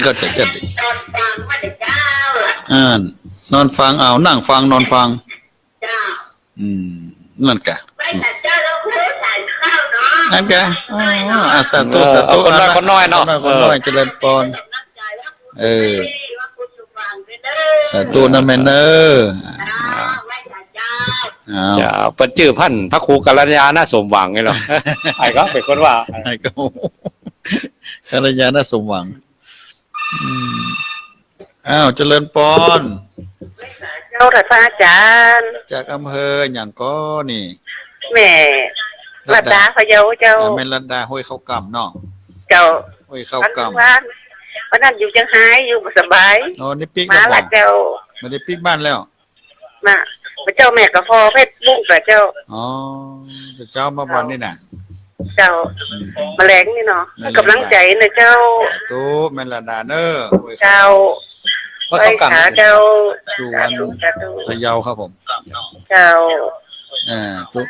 เข้าใจจะดีนอนฟังเอานั่งฟังนอนฟังนั่นแกนั่นแกสาธุคนน้อยเนาะคนน้อยเจริญพรสาธุนะแม่เนอจะเปิดชื่อพันพระครูกัลยาณสมหวังไงหรอไอ้ก็เป็นคนว่าไอ้ก็กัลยาณสมหวังเจริญพรเจ้าพระอาจารย์จากอำเภออย่างก็นี่แม่รัตดาพะเยาเจ้าแม่รัตดาห้วยเข้ากำเนาะเจ้าห้วยเข้ากำ วันนั้นอยู่จังไห้อยู่บ่สบาย อ๋อนี่ปิ๊ก มา แล้วบ่ ละเจ้า ไม่ได้ปิ๊กบ้านแล้ว มาพระเจ้าแม่กับพ่อเพชรบุ้งกับเจ้า อ๋อแต่เจ้ามาวันนี่น่ะ เจ้าแมลงนี่เนาะให้กำลังใจนะเจ้า ตู้แม่นละดาเนอร์ไว้ เจ้า ว่า ไป เขากลับ หาเจ้า ดูวันระยาวครับผม เจ้า ตู้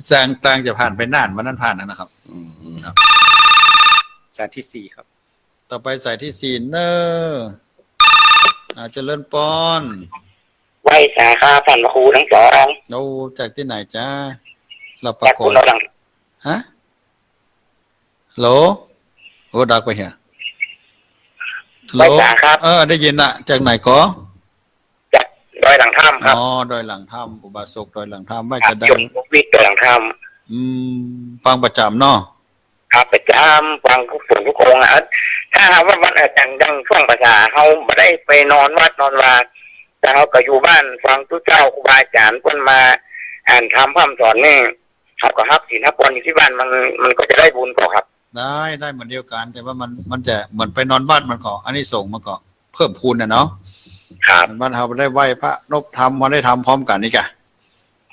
แซงต่างจะผ่านไปนานวันนั้นผ่านนะครับ สายที่สี่ครับ ต่อไปสายที่สี่เนอร์เจริญปอน ไหวสาขาท่านพระครูทั้งสอง เราจากที่ไหนจ้าเราปรา จาก ก คุณ ฏ เราดัง ฮะโหลโอ้ดักไปเหียโหลได้ยินอะจากไหนก็ จากดอยหลังถ้ำครับ อ๋อดอยหลังถ้ำอุบาสกดอยหลังถ้ำว่า ครั จะ บ ได้ จนวิทย์ดอยหลังถ้ อืมฟังประจำเนาะ ำครับประจำฟังทุกส่วนทุกองค์นะถ้าหากว่าวันอาจารย์ดังช่วงภาษาเขาไม่ได้ไปนอนวัดนอนวาแต่เขาก็อยู่บ้านฟังทุกเจ้าครูบาอาจารย์คนมาอ่านคำพร่ำสอนนี่เขาก็ฮับศีลฮับพรอยู่ที่บ้านมันก็จะได้บุญกว่าครับ ได้เหมือนเดียวกัน แต่ว่ามันจะเหมือนไปนอนวัดมันก็อันนี้ส่งส์มันก็เพิ่มพูนนะเนาะ ครับ บ้านเราได้ไหว้พระนบธรรมมาได้ทำพร้อมกันนี่กะ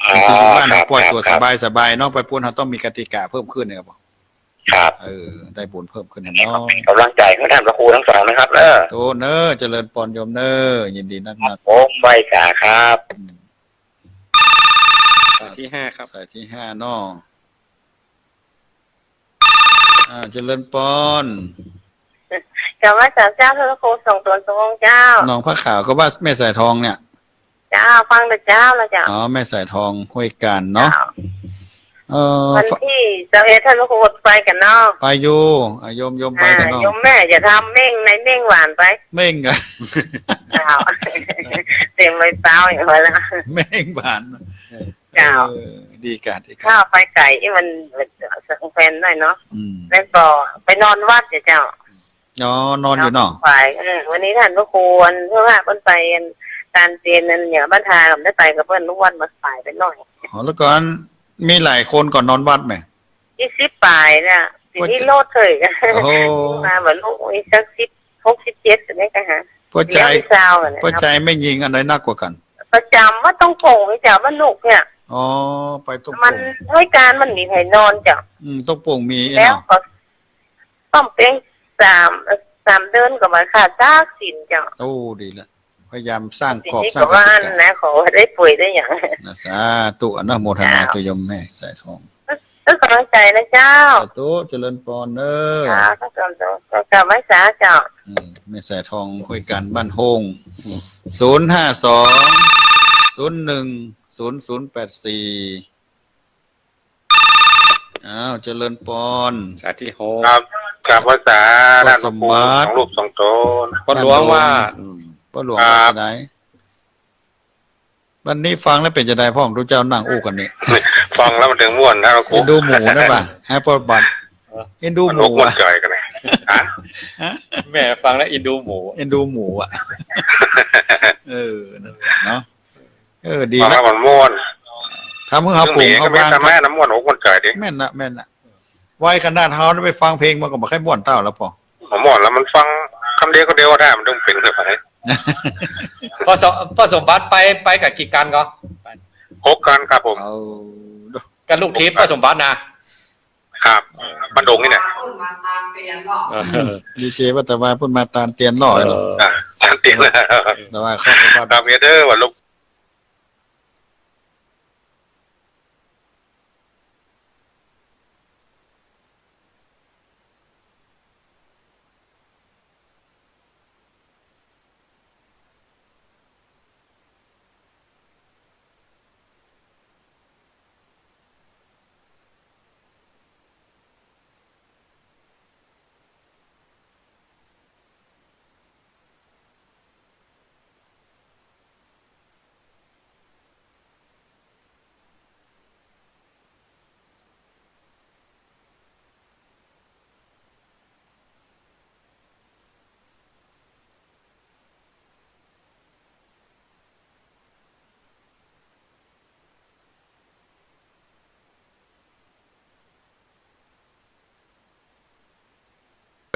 อ๋อ ที่บ้าน ครั เรา บ ปล่อย ครับ ตัว ค ส รับ บายสบายเนาะไปพูนเราต้องมีกติกาเพิ่มขึ้นเนี่ยครับ ครับ ได้บุญเพิ่มขึ้นเห็นเนาะ กำลังใจของท่านพระครูทั้งสองนะครับโตเนอเจริญปอนโยมเนอยินดีนัก ผมไหวสาครับ สายที่ห้าครับ สายที่5เนาะเจริญปอน เจ้าว่าสามเจ้าพระครูส่งตัวทรงเจ้า น้องพระขาวก็ว่าแม่สายทองเนี่ย เจ้าฟังแต่เจ้าแล้วเจ้า อ๋อแม่สายทองห้วยการเนาะ วันที่11ท่านพระครูไปกันเนาะ ไปอยู่โยมไปกันเนาะ โยมแม่อย่าทำเม่งในเม่งหวานไป เม่งกัน เจ้า เต็มเลยเปล่าอย่างไรละ เม่งบาน เจ้า ดีกันดีกั ข้าน วไปไก่ที่มันสังแฟนหน่อยเนาะ อืม แล้วก็ไปนอนวัดเจ้า อ๋อนอนอยู่เนาะ ไปวันนี้ท่านพระครูเพื่อว่าเพิ่นไปการเรียนนั่นเนี่ยบ้านทากับได้ไปกับเพิ่นทุกวันมาสายไปหน่อย อ๋อแล้วก่อนมีหลายคนก่อนนอนวัดไหม 20ปลายเนี่ยสินี่โลดเถยกัน โอ้โห มาเหมือนลูกอีกสัก16 17จะได้กันฮะ พ่อใจ เลี้ยงเช้าเนี่ย พ่อใจไม่ยิงอันไหนน่ากว่ากัน ประจำว่าต้องโป่งเจ้ามันหนุกเนี่ย อ๋อไปต้อง มั โป่ น ง ให้การมันมีให้นอนจ้ะ ต้องโป่งมี แล้ว เนาะ ก็ต้องเป็น3 เดือนก็มาขาดซากสินจ้ะ โอ้ดีละพยายามสร้าง ที กรอบ นี้ สร้าง ก็ ก ว่า ติกา นะขอได้ป่วยได้อย่าง นะสาธุอนุโมทนาตัวยมแม่สายทอง ต้องกำลังใจนะเจ้า สาธุเจริญปอนเนอ จ้าก็กำไว้สาเจ้า แม่สายทองคุยกันบ้านโฮง052010084อ้าวเจริญปอน สายที่หก ครับกราบภาษาด้านพระครูสองรูปสองตน พ่อหลวงว่า พ่อหลวง ครั ว่า บ จะไหนวันนี้ฟังแล้วเป็นจะได้พ่อของทุกเจ้านั่งอู้กันนี่ ฟังแล้วมันถึงม่วนท่านพระครู เอ็นดูหมูนะป่ะแฮปปี้บัตเอ็นดู มัน ห อ มู กม่วน อ่ะ จ่อยกันเลยฮะ แม่ฟังแล้วอินดูหมู เอ็นดูหมูอ่ะนั่นแหละเนาะดี ฟัง แล้ แล้ว วมันม่วน ทำเพื่อเขาปรุง ก็ เขา ไม่ บ้าง ทำแม่น้ำม่วนอกม่วนจ่อยดิ แม่นนะไว้ขนาดเขาไปฟังเพลงมันก็บอกให้ม่วนเต้าแล้วพอ ผมม่วนแล้วมันฟังคำเดียวก็เดียวก็ได้มันต้องเป็นเลยไป พ่อสมบัติไปกับกี่กันก็ พบกันครับผม เอา กันลูกทิพย์พ่อสมบัตินะครับ บันดงนี่เนี่ย ดีเจวัตวาพูดมาตามเตียนหล่อยหรอ เตียงแล้ว แต่ว่าเข้าไปว่า ตามเมียเด้อวันลูก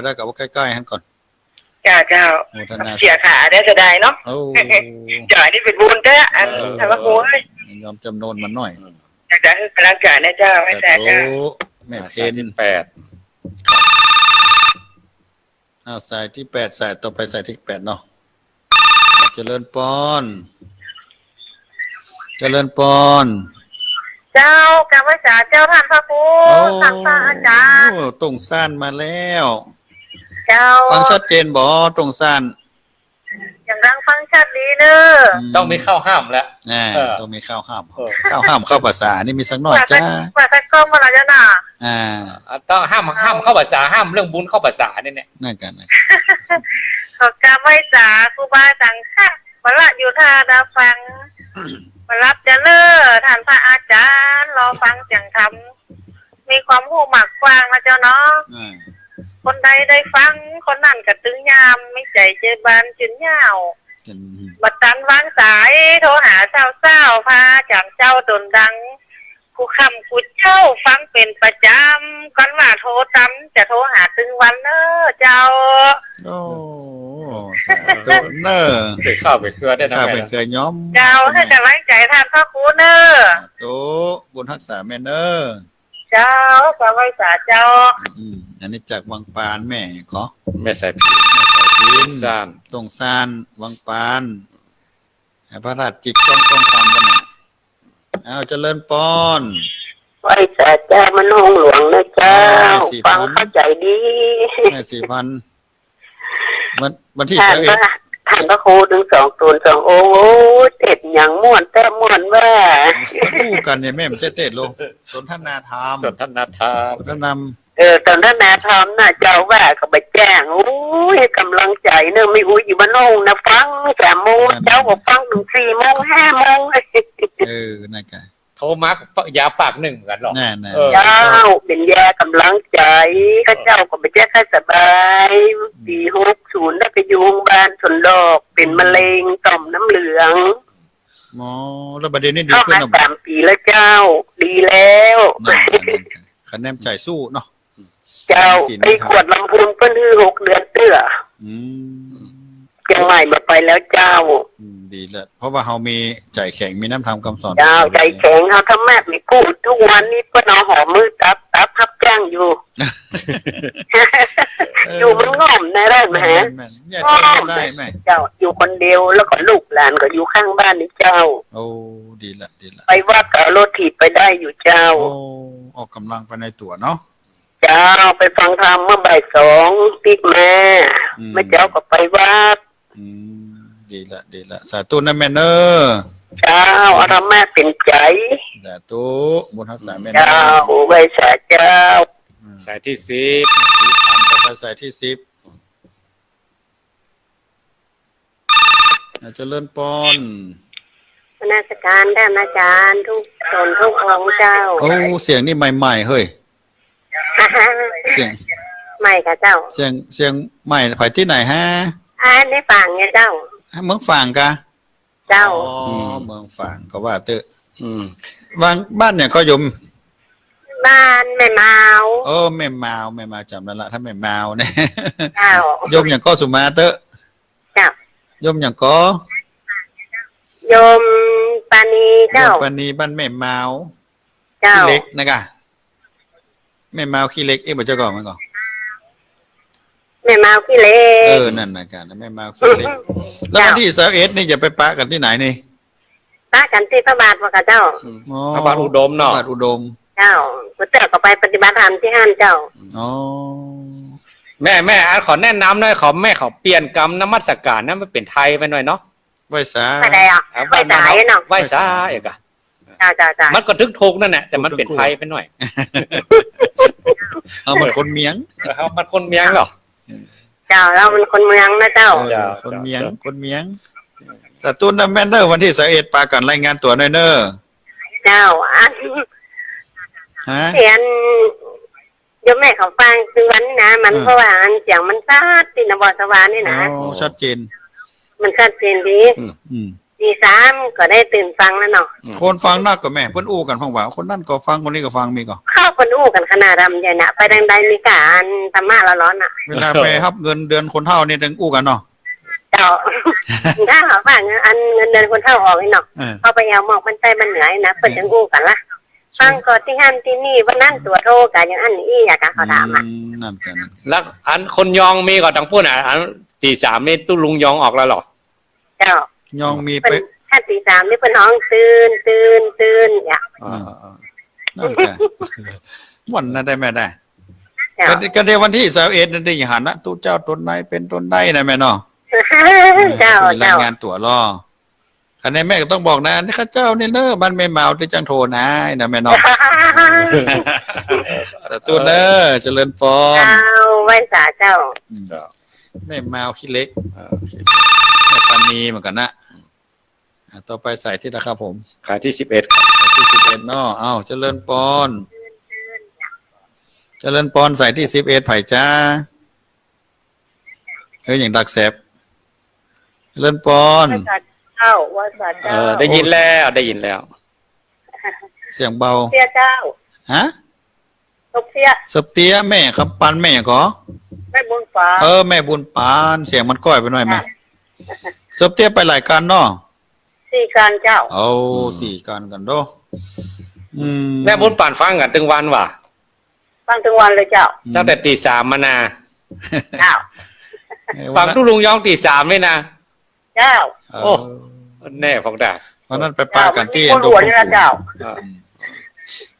ได้กับว่าใกล้ๆฮันก่อน จ้าเจ้า โมทนา เสียขาได้จะได้เนาะ โอ้ จ่ายนี่เป็นบุญเด้ออันทำมาคุย ยอมจำนวนมันหน่อย อยากจะให้กำลังใจนะเจ้าให้แต่ โต เจ้า แม่เพ สาย น ที่แปด สายที่8สายต่อไปสายที่8เนาะเจริญปอน เจริญปอน เจ้ากรรมจารย์เจ้าท่านพระครูท่านพระอาจารย์ โอ้ตรงซ่านมาแล้ว เจ้า ฟังชัดเจนบ่ตรงซ่าน อย่างดังฟังชัดดีเนอะ ต้องมีข้าวห้ามแล้ว ต้องมีข้าวห้ามข้าวห้ามเข้าภาษานี่มีสักหน่อยจ้า ว่าแต่ก็มาแล้วจ้าน่ะ ต้องห้ามเข้าภาษาห้ามเรื่องบุญเข้าภาษาเนี่ย นั่นกันนะ ขอกรรมจารย์ครูบาสังฆะบรรอยู่ท่าดาฟังบรรับจะเลิศท่านพระอาจารย์รอฟังเสียงธรรมมีความหูหมากกว้างนะเจ้าเนาะคนใดได้ฟังคนนั่นกระตึงยามไม่ใจเจบานจุนยาวบัดตันวางสายโทรหาเจ้าพาจากเจ้าตนดังกูคำกูเจ้าฟังเป็นประจำก่อนว่าโทรตำจะโทรหาตึงวันเนอเจ้า โอ้สาธุเนอ เคยเข้าไปเครือได้นะ ข้า แม่ เป็นเคยย้อม เจ้าให้กำลังใจท่านพระครูเนอ โตบุญรักษาแม่เนอ เจ้าพระไว้สาเจ้า อันนี้จากวังปานแม่ขอ แม่ใส่พิมพ์ซ่าน ตรงซานวังปานพระราชจิกต้องทำกันเอาเจริญปอน ไว้สาเจ้ามันหงหลวงนะเจ้าฟังเข้าใจดี แม่4,000วันที่ ท่านพระท่านพระครูถึง2 ตน 2 องค์โอ้เจ็ดอย่างม่วนแต่ม่วนว่า คู่กันเนี่ยแม่มันจะเตะโลสนทนาธรรม สนทนาธรรม สนทน ตอนนั้นนาทอมน่ะเจ้าว่าก็ไปแจ้งโอ้ยให้กำลังใจเนอะไม่อุ้ยอยู่บ้านนงนะฟัง3 โมงเจ้าก็ฟังถึง4 โมง 5 โมง นั่นไง โทรมายาปากหนึ่งกันหรอก แน่ เจ้าเป็นยากำลังใจข้าเจ้าก็ไปแจ้งให้สบาย460ได้ไปอยู่โรงพยาบาลสนดอกเป็นมะเร็งต่อมน้ำเหลือง หมอแล้วประเด็นนี้ดี เข้า ขึ้น มา หรือ 3 ปีแล้วเจ้าดีแล้ว คะแนนใจสู้เนาะ เจ้าไปขวดลำพูนเพิ่นฮือ6 เดือนเตื้อยังใหม่มาไปแล้วเจ้า ดีแล้วเพราะว่าเฮามีใจแข็งมีน้ำธรรมคำสอน เจ้าใจแข็งเขาทำแม่ไม่พูดทุกวันนี้เพิ่นเอาหอมมือตับพับจ้างอยู่ อยู่มันง่อมในร่างนะฮะ แย่ตัวได้ไหม เจ้าอยู่คนเดียวแล้วก็ลูกหลานก็อยู่ข้างบ้านนี่เจ้า โอ้ดีละ ไปว่ากับรถถีบไปได้อยู่เจ้า โอ้ออกกำลังไปในตัวเนาะ เจ้าไปฟังธรรมเมื่อบ่าย2ติดมาแม่เจ้าก็ไปวัด ดีละสาธุนะแม่เนอ เจ้าเอาทำแม่เป็นใจ สาธุบุญรักษาแม่เนอ เจ้าไว้สาเจ้า สายที่10 ต่อไปสายที่10เจริญปอน ราชการท่านอาจารย์ทุกตนทุกองค์เจ้า โอ้เสียงนี่ใหม่ๆเฮ้ยเสียง ไม่ค่ะเจ้า เสียงใหม่ไปที่ไหนฮะ ในฝั่งเนี่ยเจ้า เมืองฝางกะ เจ้า อ๋อเมืองฝางก็ว่าเตอะวางบ้านเนี่ยก็ยม บ้านแม่เมา แม่มาวจำได้ละถ้าแม่มาวเนี่ย เจ้าย มอย่างก็สุมาเตอะ เจ้าย มอย่างก็ โยมปานีเจ้าย มปานีบ้านแม่มาว เจ้า ขี้เล็กนะกะแม่มาวขี้เล็กบ่เจ้าก่อนมันก่อน แม่เมาขี้เล็ก นั่นนะกันแม่มาวขี้เล็กแล้ววันที่21นี่จะไปปะกันที่ไหนนี่ ป้ากันที่พระบาทว่ากับเจ้า พระบาทอุดมเนาะ พระบาทอุดม เจ้าพุทธเจ้าก็ไปปฏิบัติธรรมที่ห้านเจ้า อ๋อ แม่ขอแนะนำหน่อยขอเปลี่ยนกรรมนมัสการนั้นมาเป็นไทยไปหน่อยเนาะ ไหว้สา ไม่ได้อ่ะไม่ตายเนาะ ไหว้ซาเอกะ เจ้า มันก็ทึกทุกนั่นแหละแต่มันเป็นไทยไปหน่อย เอามันคนเมียง มันคนเมียงเหรอ เจ้าเราเป็นคนเมืองนะเจ้า คนเมียงสตูนนะแม่เนอร์วันที่21ปากันรายงานตัวหน่อยเนอ เจ้าอัน ฮะ เสียนโยมแม่เขาฟังคือวันนี้นะมันเพราะว่าอันเสียงมันซาดที่นบสวานี่นะ ชัดเจน มันชัดเจนดี ตีสามก็ได้ตื่นฟังแล้วเนาะ คนฟังนักก็แม่เพิ่นอู้กันฟังว่าคนนั่นก็ฟังคนนี้ก็ฟังมีก็ เข้าคนอู้กันขนาดดำใหญ่นะไปดังๆมีการธรรมะละร้อนอ่ะ เวลาไปรับเงินเดือนคนเฒ่านี่ถึงอู้กันเนาะ เจ้า ถ้าเขาว่าเงินเดือนคนเท่าออกนี่เนาะ เออ เขาไปเอาหมอกมันใจมันเหนื่อยนะเปิดจังอู้กันละฟังก่อนที่หันที่นี่วันนั้นตัวโทรกันอย่างอันนี้อยากเขาถามอ่ะ นั่นกัน แล้วอันคนยองมีก็ต้องพูดอันตีสามนี่ตู้ลุงยองออกแล้วเหรอ เจ้าย องมี เป็ ไป นถ้าตีสามนี่เป็นน้องตื่นอย่า นั่นกันวันนั้นได้แม่ได้ เจ้า ก็ได้วันที่21นั่นได้อย่างหันนะตู้เจ้าตนไหนเป็นตนใดนะแม่เนาะ เจ้าร ายงานตัวรอคันนี้แม่ก็ต้องบอกนะนี่ข้าเจ้านี่เนอะมันไม่เมาที่จังโทรนะแม่เนาะสาธุเนอะเจริญพร เจ้าไว้สาเจ้า แม่เมาขี้เล็กแม่ปานีเหมือนกันนะต่อไปใส่ที่นะครับผม ขาที่11 ที่11เนาะอ้าวเจริญพรเจริญพรใส่ที่11ไผ่จ้าอย่างดักแสบเจริญพร เจ้าว่าสาเจ้า ได้ยินแล้ว เสียงเบา เสียเจ้า ฮะ ตกเสีย สบเตียแม่คำปันแม่ก็ ไม่บุญฟ้า แม่บุญปานเสียงมันก้อยไปหน่อยแม่สบเตียไปหลายการเนาะ สี่การเจ้า เอา4การกันเนาะ แม่บุญป่านฟังกันตึงวันว่ะ ฟังทั้งวันเลยเจ้า ตั้งแต่ตีสามมานา เจ้า ฟังตู้ลุงยองตีสามเลยนะ เจ้า โอ้ แน่ฟังได้ วันนั้นไปปากันที่ คนหัวนี่นะเจ้า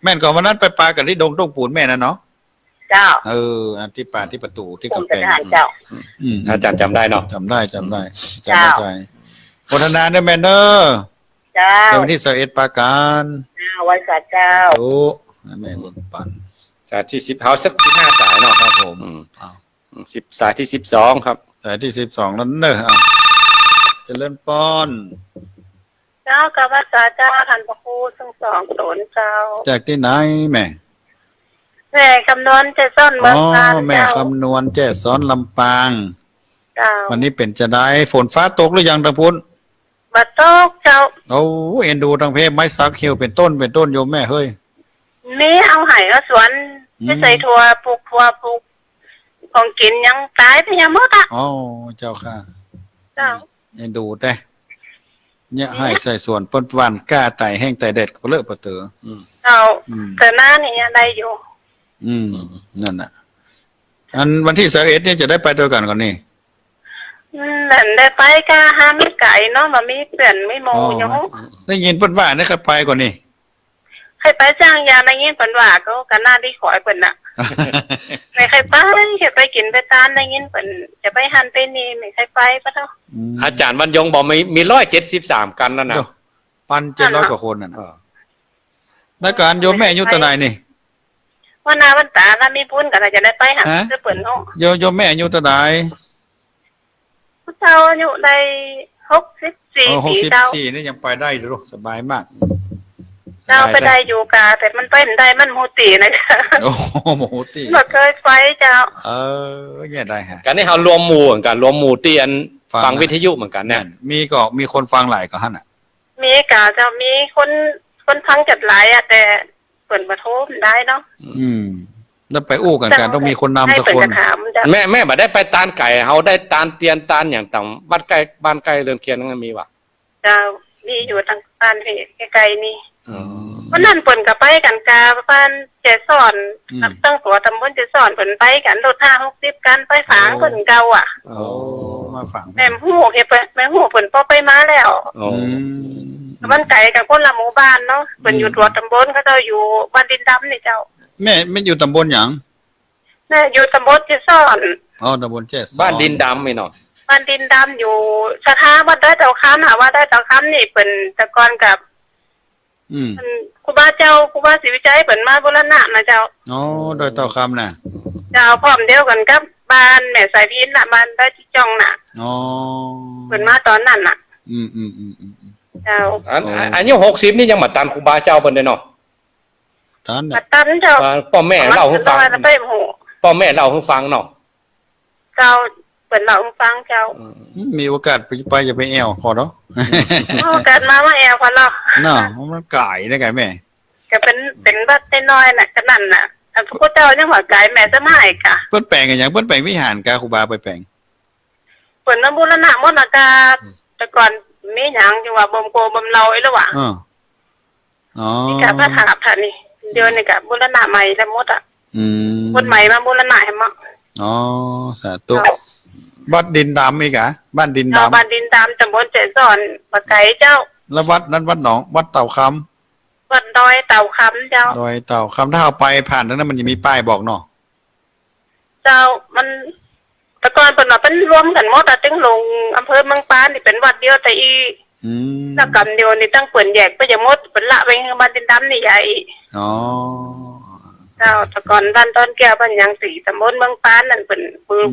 แม่นก่อนวันนั้นไปปากันที่ดงต้งปูนแม่นะเนาะ เจ้า อันที่ป่าที่ประตูที่ ผม กำแพ เป็น ง ทหารเจ้า อาจารย์จำได้เนาะ จำได้ เจ้า ใจพัฒนาด้วยแม่เนอร์ เจ้า ในวันที่21ปาการ เจ้าไว้สาเจ้า โอ้แม่บุญปัน สายที่10เฮาสัก15สายเนาะ ครับผม 10สายที่12ครับ แต่ที่12นั้นเนอะเจริญปอน เจ้ากับว่าสาเจ้าทันพระครูทั้งสองตนเจ้า จากที่ไหนแม่ แม่คำนวณจะซ่อน อ๋ เมื อ องการ แม่ เจ้า คำนวณแจ้ซ้อนลำปาง เจ้า วันนี้เป็นจะได้ฝนฟ้าตกหรือยังทางพุ้น บัดโตกเจ้า โอ้เอ็นดูทางเพศไม้สักเขียวเป็นต้นโยมแม่เฮ้ย มีเอาไห่เอาสวนที่ใส่ถั่วปลูกของกินยังตายไปยังหมดอ่ะ อ๋อเจ้าค่ะ เจ้า เอ็นดูแต่เนี่ยให้ใส่ส่วนป้นวันกล้าไต่แห้งไต่เด็ดก็เลอะปะเตอ เจ้าแต่หน้านี่ยังได้อยู่ นั่นน่ะ อันวันที่21เนี่ยจะได้ไปด้วยกันก่อนนี่ นั่นได้ไปก็หาไม่ไก่เนาะมามีเปลี่ยนไม่โมอยู่ ได้ยินป้นว่านี่ครับไปก่อนนี่ ใครไปจ้างยาในเงี้ยเปิ่นว่าก็กันหน้าที่ขอยเปิ่นน่ะ ไม่ใครไปกินไปตานในเงี้ยเปิ่นจะไปหันไปนี่ไม่ใครไปปะเนาะ อาจารย์บรรยงบอกมี173กันนั่นนะ 1,700 กว่าคนน่ะนะนักการโยมแม่อายุตัวไหนนี่ วันนาวันตาถ้ามีปุ้นก็จะได้ไปหันจะเปิ่นเนาะ โยมแม่อายุตัวไหน ผู้เฒ่าอายุได้64ปีเจ้า 64นี่ยังไปได้ดูสบายมาก เจ้าไปได้อยู่กาแต่มันเป็นได้มันมูตีนะคะ โอ้โหตี บ่เคยไปเจ้า เนี่ยได้ฮะ การนี้เฮารวมหมู่เหมือนกันรวมหมู่เตียนฟังวิทยุเหมือนกันเนี่ย มีคนฟังหลายก็หั่นน่ะ มีกาจะมีคนพังจัดหลายอ่ะแต่เปิ่นบ่โทรได้เนาะ แล้วไปอู้กันต้องมีคนนำสักคน แม่มาได้ไปตานไก่เฮาได้ตานเตียนตานอย่างต่างบ้านไกลเรือนเคียนนั่นมีวะ เจ้ามีอยู่ทางบ้านไกลๆนี่วันนั้นเปิ่นก็ไปกันกาบ้านเจสอนตั้งตัวตำบลเจสอนเปิ่นไปกันรถ5-60กันไปฝางเปิ่นเก่าอ่ะ มาฝัง แม่ฮู้เฮ็ดแม่ฮู้เปิ่นพอไปมาแล้วมันไกลกับคนละหมู่บ้านเนาะเปิ่นอยู่ตัวตำบลเขาเจ้าอยู่บ้านดินดำนี่เจ้าแม่อยู่ตำบลหยัง แม่อยู่ตำบลเจสอน ตำบลเจสอน บ้านดินดำไม่เนาะ บ้านดินดำอยู่สถาบันได้เจ้าค้ำหาว่าได้เจ้าค้ำนี่เป็นตะกอนกับครูบาศรีวิจัยเป็นมาบูรณะนะเจ้าโดยต่อคำน่ะเจ้าพร้อมเดียวกันกับบ้านแม่สายพินน่ะบ้านได้ที่จ้องน่ะเป็นมาตอนนั้นน่ะเจ้าอันนี้60นี่ยังมาตันครูบาเจ้าเพิ่นได้เนาะ ตันเจ้าพ่อแม่เล่าให้ฟัง ไปหมู่ พ่อแม่เล่าให้ฟังเนาะเจ้า เปิดเราฟังเจ้า มีโอกาสไปอย่าไปแอวพอเนาะ โอกาสมาว่าแอลพอเรา เนาะมันไก่ได้ไก่แม่ ก็เป็นบัดน้อยน่ะก็นั่นน่ะอันพระเจ้ายังว่าไกลแม่จะมาให้กะ เปิ้นแปลงกันหยังเปิ้นแปลงวิหารกาครูบาไปแปลง เปิดน้ำบูรณะมนต์อากาศแต่ก่อนมีหยังจังว่าบ่มโกบ่มเราไอ้ละว่ะ อ๋อ นี่ก็พระธาตุท่านนี่เดี๋ยวนี้ก็บูรณะใหม่แล้วหมดอ่ะ อืม คนใหม่มาบูรณะให้หมด อ๋อสาธุวัดดินดำอีกอะบ้านดิน เจ้า ดำ บ้านดินตามตำบลเจสอนปะไก่เจ้า แล้ววัดนั้นวัดหนองวัดเต่าค วัดดอยเต่าคำเจ้า ำดอยเต่าคำถ้าเอาไปผ่านตรงนั้นมันจะมีป้ายบอกเนาะ เจ้ามันแต่ก่อนเปิดมาเป็นรวมกันหมดอะตึงลงอำเภอเมืองปานนี่เป็นวัดเดียวแต่อี อืม นักกรรมเดียวนี่ตั้งเปิดแยกไปอย่างหมดเป็นละไปบ้านดินดำนี่ใหญ่ อ๋อ เจ้าแต่ก่อนบ้านต้นแก้วบ้านยางสีตำบลเมืองปานนั่นเป็นปืน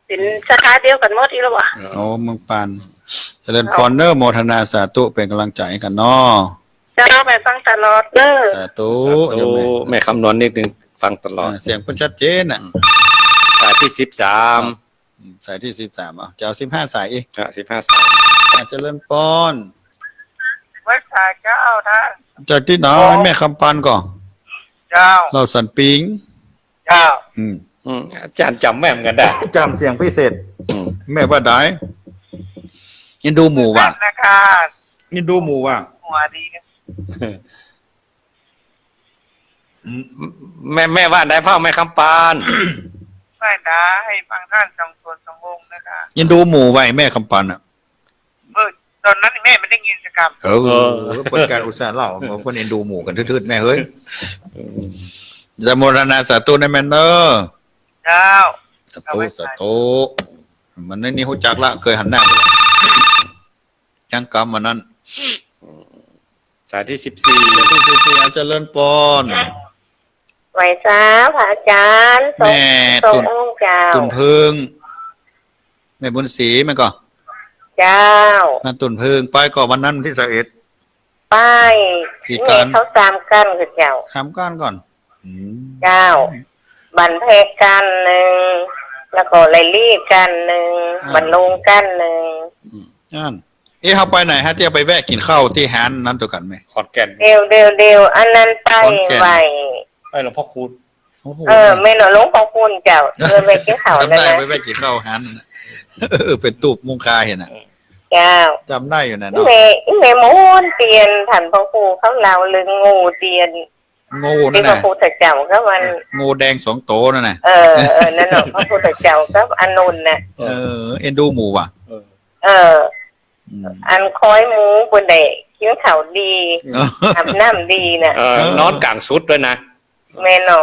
เป็นสถานเดียวกันหมดอีแล้ววะ โอ้เมืองปานเจริญพรเนอร์โมทนาสาธุเป็นกำลังใจให้กันเนาะ เจ้าไปฟังตลอดเด้อ สาธุ สา เดี๋ยว ธุ แม่ แม่คำนวณนิดนึงฟังตลอด เสียงเพิ่นชัดเจนอ่ะ สายที่13 สายที่13อ่ะจะเอา15สายอีก 15สาย เจริญพร วัดสาเจ้านะ จากที่ไหนแม่คำปันก่อน เจ้า เราสันปิง เจ้า อาจารย์จำแม่นกันได้ จำเสียงพิเศษ อืม แม่ว่าได้ยินดูหมู่ว่ะ นะคะ ยินดูหมู่ว่ะ หัวดีนะ แม่ว่าได้พ่อแม่คำปาน ไม่ได้ให้ฟังท่านสองส่วนสองวงนะคะ ยินดูหมู่ไว้แม่คำปันอ่ะ ตอนนั้นแม่ไม่ได้ยินสกรรม คนการอุตส่าห์เล่าคนเอ็นดูหมู่กันทืดๆแม่เฮ้ยจะโมรณาสาธุในแมนเนอร์ เจ้า สาธุสาธุมันนี่หูจักละเคยหันหน้าไปละยังกรรมมันนั้น สายที่ ที่14อาจจะเลิ่นปอน ไหวซ้าพระอาจารย์ แม่ ทร ตุ ง น องค์เจ้า ตุนพึ่งแม่บุญศรีแม่ก่อน เจ้า นั่นตุนพึ่งไปก่อนวันนั้นที่21 ป้าย ที่ นี่ การ เขาตามกันคือเจ้า ทำก้านก่อนเจ้า บันเพกกันหนึ่งแล้วก็ไลลี่กันหนึ่งบันลงกันหนึ่ง นั่นเขาไปไหนฮะเที่ยวไปแวะกินข้าวที่ฮานนั้นตัวกันไหม ขอนแก่น เดียวอันนั้นไป ขอนแก่น ไหว ไอ้หลวงพ่อคูณ โอ้โห ไม่หนอหลวงพ่อคุณเจ้าเดินไปกินข้าว จำ แล้ว ได้ นะ ไปแวะกินข้าวฮานนั่นน่ะเป็นตูบมุงคาเห็นอ่ะ เจ้า จำได้อยู่นะ อี เนาะ เมมูนเตียนถันพ่อครูเขาเล่าลึงงูเตียน งู ที่ นั่น พระ น่ะ พุทธเจ้าก็มัน งูแดง2 โตวนั่นน่ะ นั่นน่ะพระพุทธเจ้าก็อนุนน่ะ เอ็นดูหมูว่ะ อันคอยหมูบนเด็กคิ้วเขาดีอาบน้ำดีน่ะ นอนกลางสุดด้วยนะ แม่นอ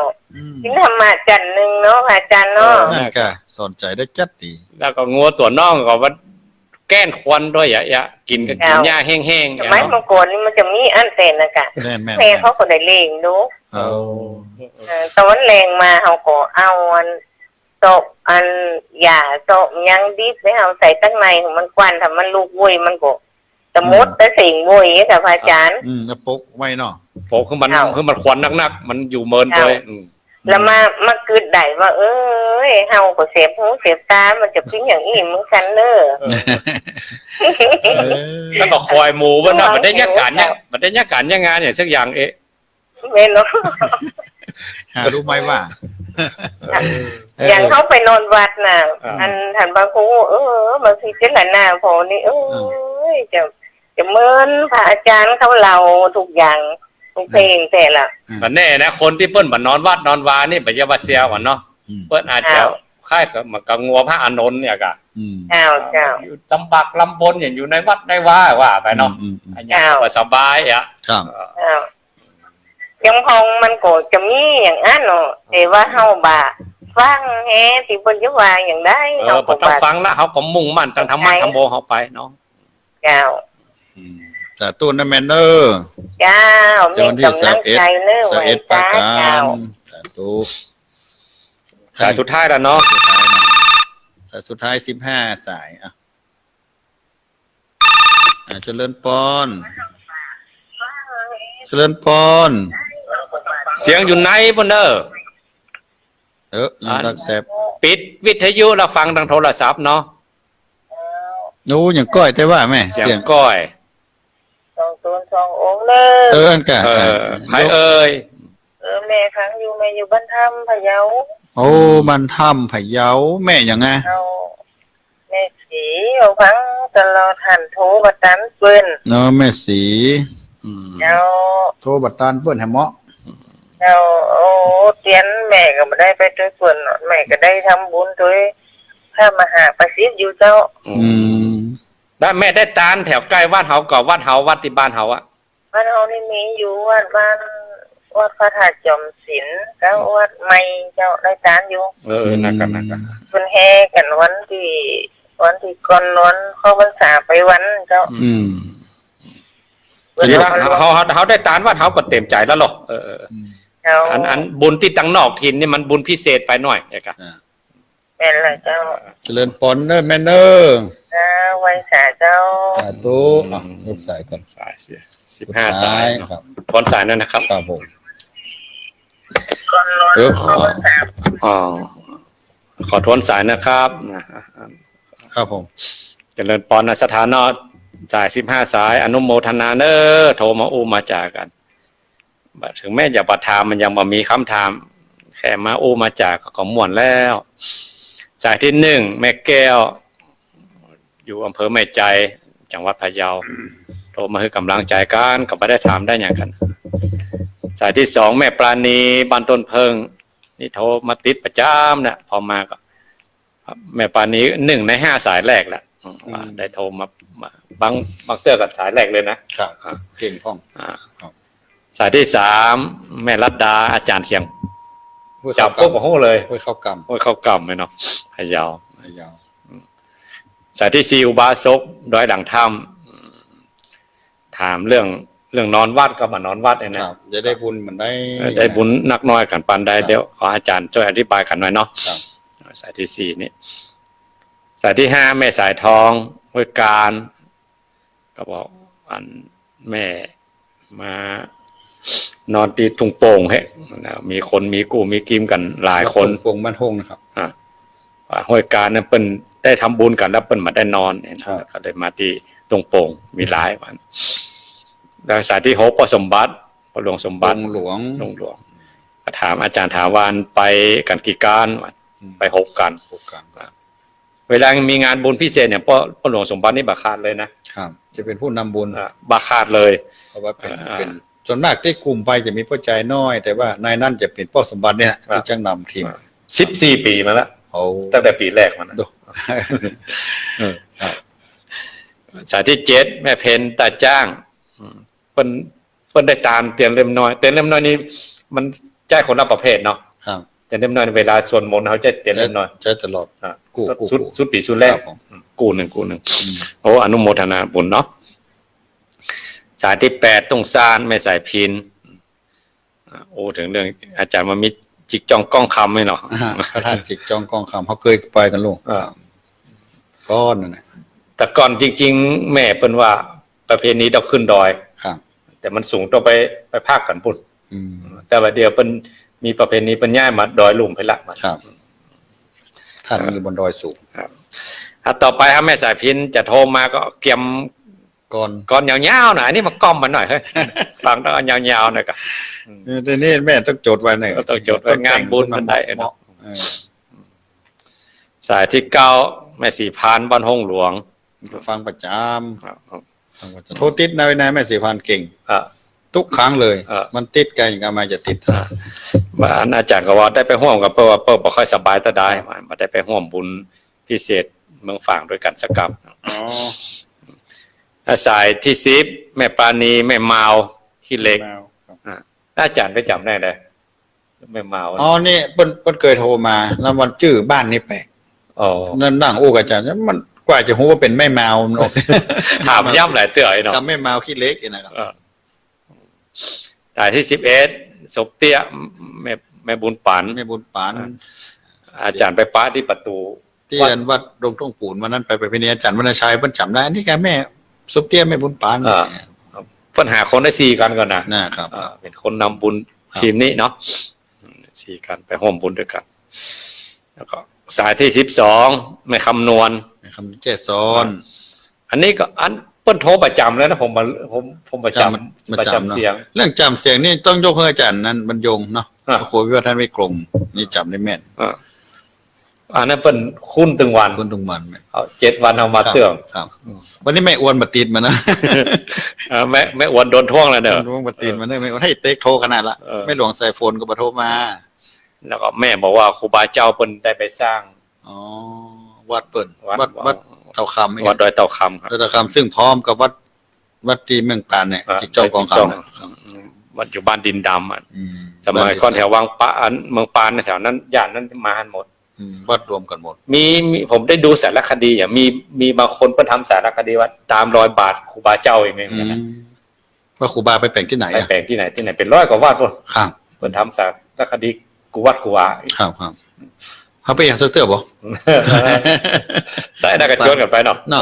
กินธรรมะจันทร์หนึ่งเนาะพระอาจารย์เนาะ นั่นก็สนใจได้จัดดี แล้วก็งัวตัวน้องก็ว่าแก้นควันด้วยอย่ากินก็กินหญ้าแห้งๆ สมัยเมื่อก่อนนี่มันจะมีอันเซนนะกะ แม่น แม่เขาก็ได้เลงดู เอา ตอนแรงมาเขาก็เอาอันโตะอันหย่าโตะยังดิบไม่เอาใส่ตั้งในของมันควันทำมันลูกวุ้ยมันก็สมมติแต่สิ่งวุ้ยค่ะพระอาจารย์ แล้วปกไว้เนาะ โผล่คือมันควันนักๆมันอยู่เมินเลย แล้วมาคืดได้ว่า เอ้ยเฮาก็เสียบหูเสียบตามันจะเป็นอย่างนี้มึงกันเนอะ แล้วก็คอยหมูว่าน่ะมันได้ยักการเนี่ยมันได้ยักการยังงานอย่างสักอย่างเมนเนาะ หารู้ไหมว่า อย่างเขาไปนอนวัดน่ะ อันท่านบางครูบางทีเจ้าหน้าพอนี่จะเมินพระอาจารย์เขาเล่าทุกอย่างทุกเพลงแต่ละ แต่แน่นะคนที่เปิ้นมานอนวัดนอนวานี่ปัจจุบันเสียวันเนาะเปิ้นอาจจะค่ายกับมันกังัวพระอานนท์เนี่ยกะ เจ้าอยู่ตำบักลำบนอย่างอยู่ในวัดได้ว่าไปเนาะอันนี้ก็สบายอ่ะ ครับ ยังพองมันก็จะมีอย่างนั้นเนาะแต่ว่าเฮาบ่าฟังแฮที่เพิ่นจะว่าอย่างได้ เฮาก็ต้องฟังละเฮาก็มุ่งมั่นตั้งธรรมะธรรมโมเฮาไปเนาะ เจ้า แต่ตู้นั่นแมนเนอร์ เจ้ามีกำลังใจเนอะ สา ไว้ เอ็ดปา จ้า การ เจ้า แต่ตู้ สายสุดท้ายแล้วเนาะ แต่สุดท้าย15 สายอ่ะเจริญปอนเจริญปอน เสียงอยู่ไหนบ่เด้อ ยังรักแซบ ปิดวิทยุเราฟังทางโทรศัพท์เนาะ โอ้อย่างก้อยแต่ว่าแม่ เสียงก้อย สองตนสององค์เลย อันกะ ใครเอ่ย แม่ค้างอยู่แม่อยู่บ้านถ้ำพะเยา โอ้มันทำพะเยาแม่ยังไง เอาแม่สีเอาฟังตลอดหันโทรบัดนั้นเปิ้น เนาะแม่สี เอา โทรบัตรตานเปิ้นให้เหมาะ เอาโอ้เตียนแม่ก็ไม่ได้ไปด้วยส่วนแม่ก็ได้ทำบุญด้วยถ้ามหาประสิทธิ์อยู่เจ้า แล้วแม่ได้ตานแถวใกล้วัดเฮากับวัดเฮาวัดที่บ้านเฮาอะ บ้านเฮานี่มีอยู่วัดพระธาตุจอมศิลป์แล้ววัดใหม่เจ้าได้ตานอยู่ นักกัน เพิ่นแห่กันวันที่ก่อนวันเข้าพรรษาไปวันเจ้า ทีนี้เขาได้ตานวัดเฮาก็เต็มใจแล้วหรอเจ้า อันบุญที่ตั้งนอกถิ่นนี่มันบุญพิเศษไปหน่อยไงกัน แม่นล่ะเจ้า เจริญปอนเนอร์แม่เนอร์ ไว้สาเจ้า สาธุยกสายก่อน สายเสีย15 สาย ครับ พรสายนั่นนะครับ ครับผม ก่อนนอนเข้าพรรษา ขอทวนสายนะครับ ครับผม เจริญปอนสถานอสาย15 สายอนุโมทนาเนอโทรมาอู้มาจากันถึงแม้อย่าประทามมันยังบ่มีคำถามแค่มาอู้มาจากก็ม่วนแล้ว สายที่1แม่แก้วอยู่อำเภอแม่ใจจังหวัดพะเยาโทรมาให้กำลังใจกันก็บ่ได้ถามได้อย่างกัน สายที่2แม่ปราณีบ้านต้นเพิงนี่โทรมาติดประจำนะพอมาก็แม่ปราณี1 ใน 5 สายแรกแหละได้โทรมาบางเตื้อกับสายแรกเลยนะครับเก่งพ่อง สายที่3แม่รัตดาอาจารย์เสียง ห้วย จั เข้า บปุ๊บโอ้โหเลย ห้วยเข้ากำ โอ้ยเข้ากำเลยเนาะพะเยา พะเยา สายที่4อุบาสกดอยดังถ้ำถามเรื่องนอนวัดก็มานอนวัดเนี่ยนะครับ จะได้บุญเหมือนได้บุญนักน้อยกันปานใดเดี๋ยวขออาจารย์ช่วยอธิบายกันหน่อยเนาะสายที่4นี่สายที่5แม่สายทองห้วยการก็บอกอันแม่มานอนตีตุงโป่งเฮ้มีคนมีกู้มีกิมกันหลายคน ปงบ้านหงนะครับ ห้วยการนั้นเปิ้นได้ทำบุญกันแล้วเปิ้นมาได้นอนก็ได้มาที่ตุงโป่งมีหลายวันแล้วสายที่6พ่อสมบัติพ่อหลวงสมบัติหลวงก็ถามอาจารย์ถามว่าไปกันกี่การไป6 กันเวลามีงานบุญพิเศษเนี่ยพ่อหลวงสมบัตินี่บักขาดเลยนะครับจะเป็นผู้นำบุญบักขาดเลยเพราะว่าเป็นส่วนมากที่กลุ่มไปจะมีพ่อใจน้อยแต่ว่านายนั่นจะเป็นพ่อสมบัติเนี่ยที่จ้างนำทีม14 ปีมาแล้วตั้งแต่ปีแรกมานะสายที่7แม่เพนตาจ้างเปิ้นได้ตามเตียนเล่มน้อยเตียนเล่มน้อยนี่มันใจคนละประเภทเนาะเตียนเล่มน้อยเวลาสวดมนต์เขาจะเตียนเล่มน้อยใช้ตลอดกู้สุดปีสุดแรกกู้หนึ่งโอ้อนุโมทนาบุญเนาะสายที่8ต้องซานแม่สายพินโอ้ถึงเรื่องอาจารย์มามิจิกจองก้องคำให้เนาะพระท่านจิกจองก้องคำเขาเคยไปกันลูกก้อนนั่นแหละแต่ก่อนจริงๆแม่เปิ้นว่าประเพณีต้องขึ้นดอยแต่มันสูงต้องไปภาคกันพุ่นแต่ว่าเดี๋ยวเปิ้นมีประเพณีเปิ้นย้ายมาดอยลุ่มไปละครับท่านอยู่บนดอยสูงครับต่อไปครับแม่สายพินจะโทรมาก็เกียมก่อนยาวๆหน่อยนี่มาก้อมมันหน่อยเฮ้ยฟังต้องเอายาวๆหน่อยก็ทีนี้แม่ต้องจดไว้หน่อยต้องจดไว้งานบุญมันได้เนาะสายที่9แม่สีพานบ้านห้องหลวงฟังประจำโทรติดนายแม่สีพานเก่งทุกครั้งเลยมันติดกันอย่างไรจะติดบ้านอาจารย์ก็ว่าได้ไปร่วมกับเปิ้ลบ่ค่อยสบายแต่ได้มาได้ไปร่วมบุญพิเศษเมืองฝางด้วยกันสักกับสายที่10แม่ปราณีแม่เมาขี้เล็กอาจารย์ไปจำได้เลยแม่เมานี่เปิ้นเคยโทรมาแล้ววันชื่อบ้านนี่แปลกนั่งอู้กับอาจารย์มันกว่าจะรู้ว่าเป็นแม่เมาถามย่ำหลายเตื้อเนาะทำแม่เมาขี้เล็กนะครับสายที่11ศพเตี้ยแม่บุญปานอาจารย์ไปป้าที่ประตูที่วัดดงทุ่งปูนวันนั้นไปพิธีอาจารย์วรรณชัยเพิ่นจำได้นี่แกแม่ศพเตี้ยแม่บุญปานปัญหาคนได้4 กันก่อนนะครับเป็นคนนำบุญทีมนี้เนาะ4 กันไปร่วมบุญด้วยกัน แล้วก็สายที่12แม่คำนวณ คำแจ้ซ้อน อันนี้ก็อันเปิ้นโทรประจำแล้วนะผมประจำเสียง เรื่องจำเสียงนี่ต้องยกให้อาจารย์นั้นบรรยงเนาะ อ่า โอ้โหวิวัฒน์ท่านไม่กลมนี่จำได้แม่น อันนั้นเปิ้นคุ้นตึงวัน คนทุงมันแม่น เอา7 วันเอามาเตือง ครับวันนี้แม่อ้วนมาตีนมานะ แม่อ้วนโดนท่วงแล้วเด้อ อ้วนมาตีนมาเนอะแม่อ้วนให้เต็กโทรขนาดละ เออ แม่หลวงใส่โฟนก็มาโทรมา แล้วก็แม่บอกว่าครูบาเจ้าเปิ้นได้ไปสร้าง อ๋อวัดเปิ่น วัด วัดเต่าคำ วัดดอยเต่าคำครับ วัดเต่าคำซึ่งพร้อมกับวัดที่เมืองปานเนี่ยจิกจ้องกองคำนะครับ วัดอยู่บ้านดินดำอ่ะ อืม สมัยก่อนแถววังปานเมืองปานแถวนั้นย่านนั้นมาหมด วัดรวมกันหมด มีผมได้ดูสารคดีอย่างมีบางคนเพิ่นทำสารคดีว่าตามรอยบาทครูบาเจ้าเองเหมือนกันนะ ว่าครูบาไปแปลงที่ไหน ไป อ่ะ แปลงที่ไหนเป็นร้อยกว่าวัดพุ่น ครับ เพิ่นทำสารคดีกูวัดกูวา ครับเขาไปอย่างเสื้อเตื้อบ่ ได้กระโจนกันไปเนาะ เนาะ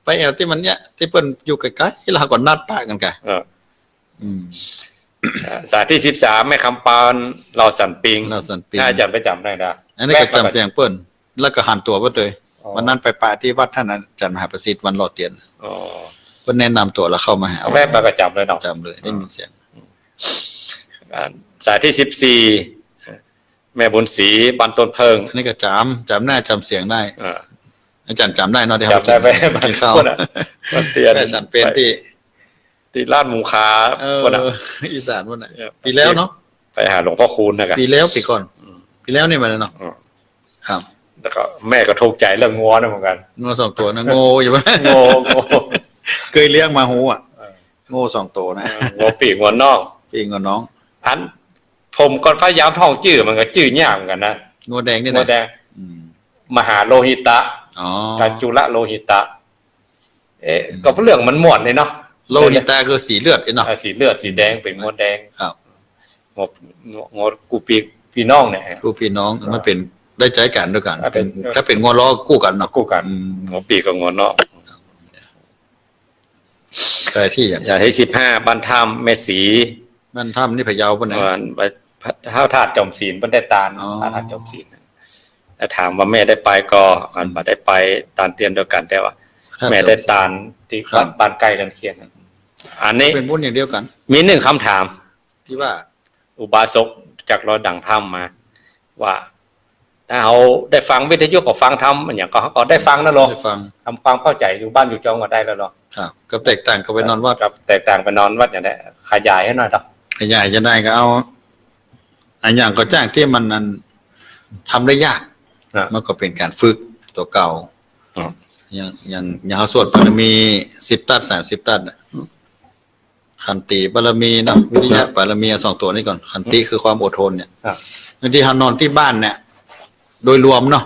ไปแอวที่มันเนี่ยที่เปิ้นอยู่ใกล้ๆแล้วเขาก็นัดปะกันไก สายที่13แม่คำปานเราสันปิง เราสันปิง ถ้าอาจารย์ไปจำได้นะ อันนี้ก็จำเสียงเปิ้นแล้วก็หันตัวเปิ้นเลย อ๋อ วันนั้นไปปาที่วัดท่านอาจารย์มหาประสิทธิ์วันรอเตียน อ๋อ เปิ้นแนะนำตัวแล้วเข้ามาหา แม่ไปก็จำเลยเนาะ จำเลยได้ยินเสียง สายที่14แม่บุญศรีบันต้นเพิง อันนี้ก็จำหน้าจำเสียงได้ อ่า อาจารย์จำได้เนาะที่ จำได้ไหม กินข้าว คนอะมันเตียน แม่สันเป็นที่ ที่ลาดมุงคา เอ คนอะ ออีสานวันไหนปีแล้วเนาะ ไปหาหลวงพ่อคูณนะครับ ปีแล้วปีก่อนปีแล้วนี่มาแล้วเนาะ อืม ครับ แล้วก็แม่ก็ทุกข์ใจเรื่องงัวนะเหมือนกัน งัวสองตัวนะโง่อยู่ปะ โง่ เคยเลี้ยงมาหูอ่ะโง่สองตัวนะ งัวปีกงัวนอก ปีงกับน้อง อันผมก็พยายามท่องชื่อมันก็ชื่อยากเหมือนกันนะ งัวแดงนี่ งัว นะ แดง อืม มหาโลหิตะ อ๋อ กัจจุระโลหิตะ ก็เรื่องมันหมดเลยเนาะ โลหิตาคือสีเลือดเนาะ สีเลือดสีแดงเป็นงัวแดง ครับ งัวกูปีกพี่น้องเนี่ย ผู้พี่น้องมันเป็นได้ใจกันด้วยกัน เป็น ถ้าเป็นงัวล้อกู้กันเนาะ กู้กัน อืม งัวปีกกับงัวนอก ใช่ที่อย่าง สายที่15บ้านถ้ำแม่ศรี มันถ้ำนี่พะเยาปะเนี่ย ท้าวธาตุจอมศีลเพิ่นได้ตาล อ๋อ ท้าวธาตุจอมศีลแล้วถามว่าแม่ได้ไปก็อันบ่ได้ไปตานเตียนเดียวกันแต่ว่า แม่ได้ตาลที่ ครับ บ้านใกล้กันเคียงกันอันนี้ เป็นบุญอย่างเดียวกัน มีหนึ่งคำถาม ที่ว่า อุบาสกจากรอดังถ้ำมา ว่าถ้าเราได้ฟังวิทยุก็ฟังธรรมอนอย่างก็ได้ฟังนะหรอ ได้ฟัง ทำความเข้าใจอยู่บ้านอยู่จองก็ได้แล้วหรอ ครับก็แตกต่างกับไปนอนวัด กับแตกต่างไปนอนวัดอย่างนี้ขยายให้หน่อยครับ ขยายจะได้ก็เอาอันอย่างก็จ้างที่มันนั้นทำได้ยาก มันก็เป็นการฝึกตัวเก่า อย่างเขาสวดบารมี10 ตัด30 ตัดน่ะขันติบารมีเนาะวิริยะบารมีสองตัวนี้ก่อนขันติคือความอดทนเนี่ยบางทีเขานอนที่บ้านเนี่ย โดยรวมเนาะ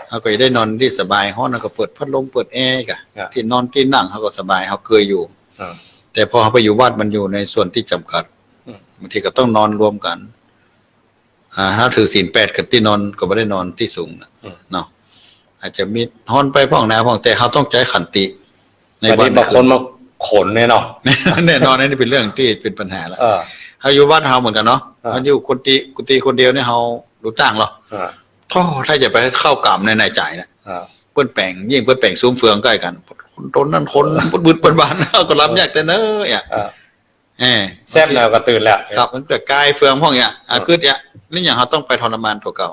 เขาก็ได้นอนที่สบายห้องก็เปิดพัดลมเปิดแอร์กันที่นอนที่นั่งเขาก็สบายเขาเคยอยู่แต่พอเขาไปอยู่วัดมันอยู่ในส่วนที่จำกัดบางทีก็ต้องนอนรวมกันถ้าถือศีล8กับที่นอนก็ไม่ได้นอนที่สูงเนาะอาจจะมีนอนไปพ่องนาพ่องแต่เขาต้องใจขันติในวัน บางคนมาขนเนี่ยเนาะ แน่นอนนี่เป็นเรื่องที่เป็นปัญหาแล้ว เออ เขาอยู่วัดเฮาเหมือนกันเนาะเขาอยู่กุฏิคนเดียวเนี่ยเฮาดูจ้างหรอท่อถ้าจะไปเข้ากรรมในจ่ายนะเปิ้นแปลงยิ่งเปิ้นแปลงซุ้มเฟืองใกล้กันคนต้นนั่นคนบึดบานๆก็รับยากแต่เนอะแซ่บแล้วก็ตื่นแล้ว ครับมันแต่กายเฟืองพวกเนี้ยกึดเนี่ยนี่อย่างเขาต้องไปทรมานตัวเก่า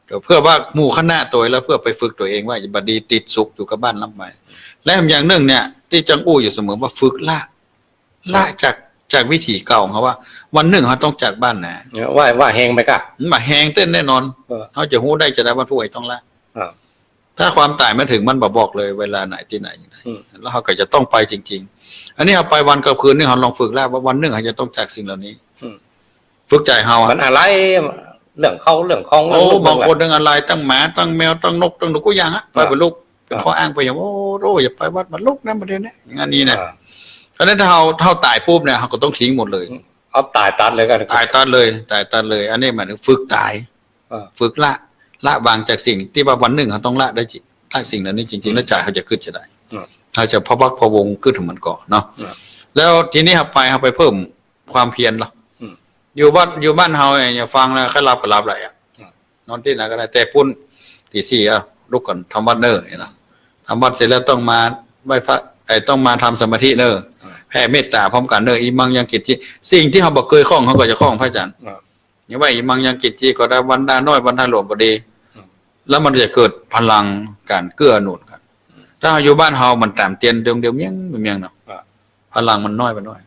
เดี๋ยวเพื่อว่าหมู่คณะตัวแล้วเพื่อไปฝึกตัวเองว่าจะบดีติดสุขอยู่กับบ้านลำไปและอย่างหนึ่งเนี่ยที่จังอู้อยู่เสมอว่าฝึกละจากวิถีเก่าของเขาว่า วันหนึ่งเขาต้องจากบ้านนะ ว่าแหงไปกะ มาแหงเต้นแน่นอนเขาจะหู้ได้จะได้วันผู้ใดต้องละถ้าความตายมาถึงมันบอกเลยเวลาไหนที่ไหนแล้วเขาก็จะต้องไปจริงๆอันนี้เขาไปวันกับคืนนี่เขาลองฝึกแล้วว่าวันหนึ่งเขาจะต้องจากสิ่งเหล่านี้ฝึกใจเขาอ่ะ มันอะไรเรื่องเขาเรื่องของ โอ้บางคนตั้งอะไรตั้งหมาตั้งแมวตั้งนกตั้งนกก็ยังอ่ะไปเป็นลูกเป็นข้ออ้างไปอย่างโอ้โรอย่าไปวัดมันลูกนะประเด็นนี้งานนี้นะเพราะฉะนั้นถ้าเขาตายปุ๊บเนี่ยเขาก็ต้องทิ้งหมดเลย เอาตายตัดเลยกัน ตายตัดเลยอันนี้หมายถึงฝึกตายฝึกละวางจากสิ่งที่ว่าวันหนึ่งเขาต้องละได้จริงละสิ่งนั้นนี่จริงๆแล้วใจเขาจะขึ้นจะได้ถ้าจะพะวักพะวงขึ้นถึงมันก่อนเนาะแล้วทีนี้เขาไปเพิ่มความเพียรหรออยู่บ้านเฮาอย่าฟังแล้วแค่รับก็รับอะไรอ่ะ นอนที่ไหนก็ได้แต่ปุ้นตีสี่ลุกก่อนทำวัดเนอร์นะทำวัดเสร็จแล้วต้องมาไหว้พระต้องมาทำสมาธิเนอร์แผ่เมตตาพร้อมกันเนอร์อิมังยังกิจจีสิ่งที่เขาบอกเคยคล้องเขาก็จะคล้องพระอาจารย์อย่างว่าอิมังยังกิจจีก็ได้วันดาน้อยวันทาหลวงพอดีแล้วมันจะเกิดพลังการเกื้อหนุนกันถ้าอยู่บ้านเฮามันตามเตียนเดียวเมียงเนาะพลังมันน้อยไปน้อย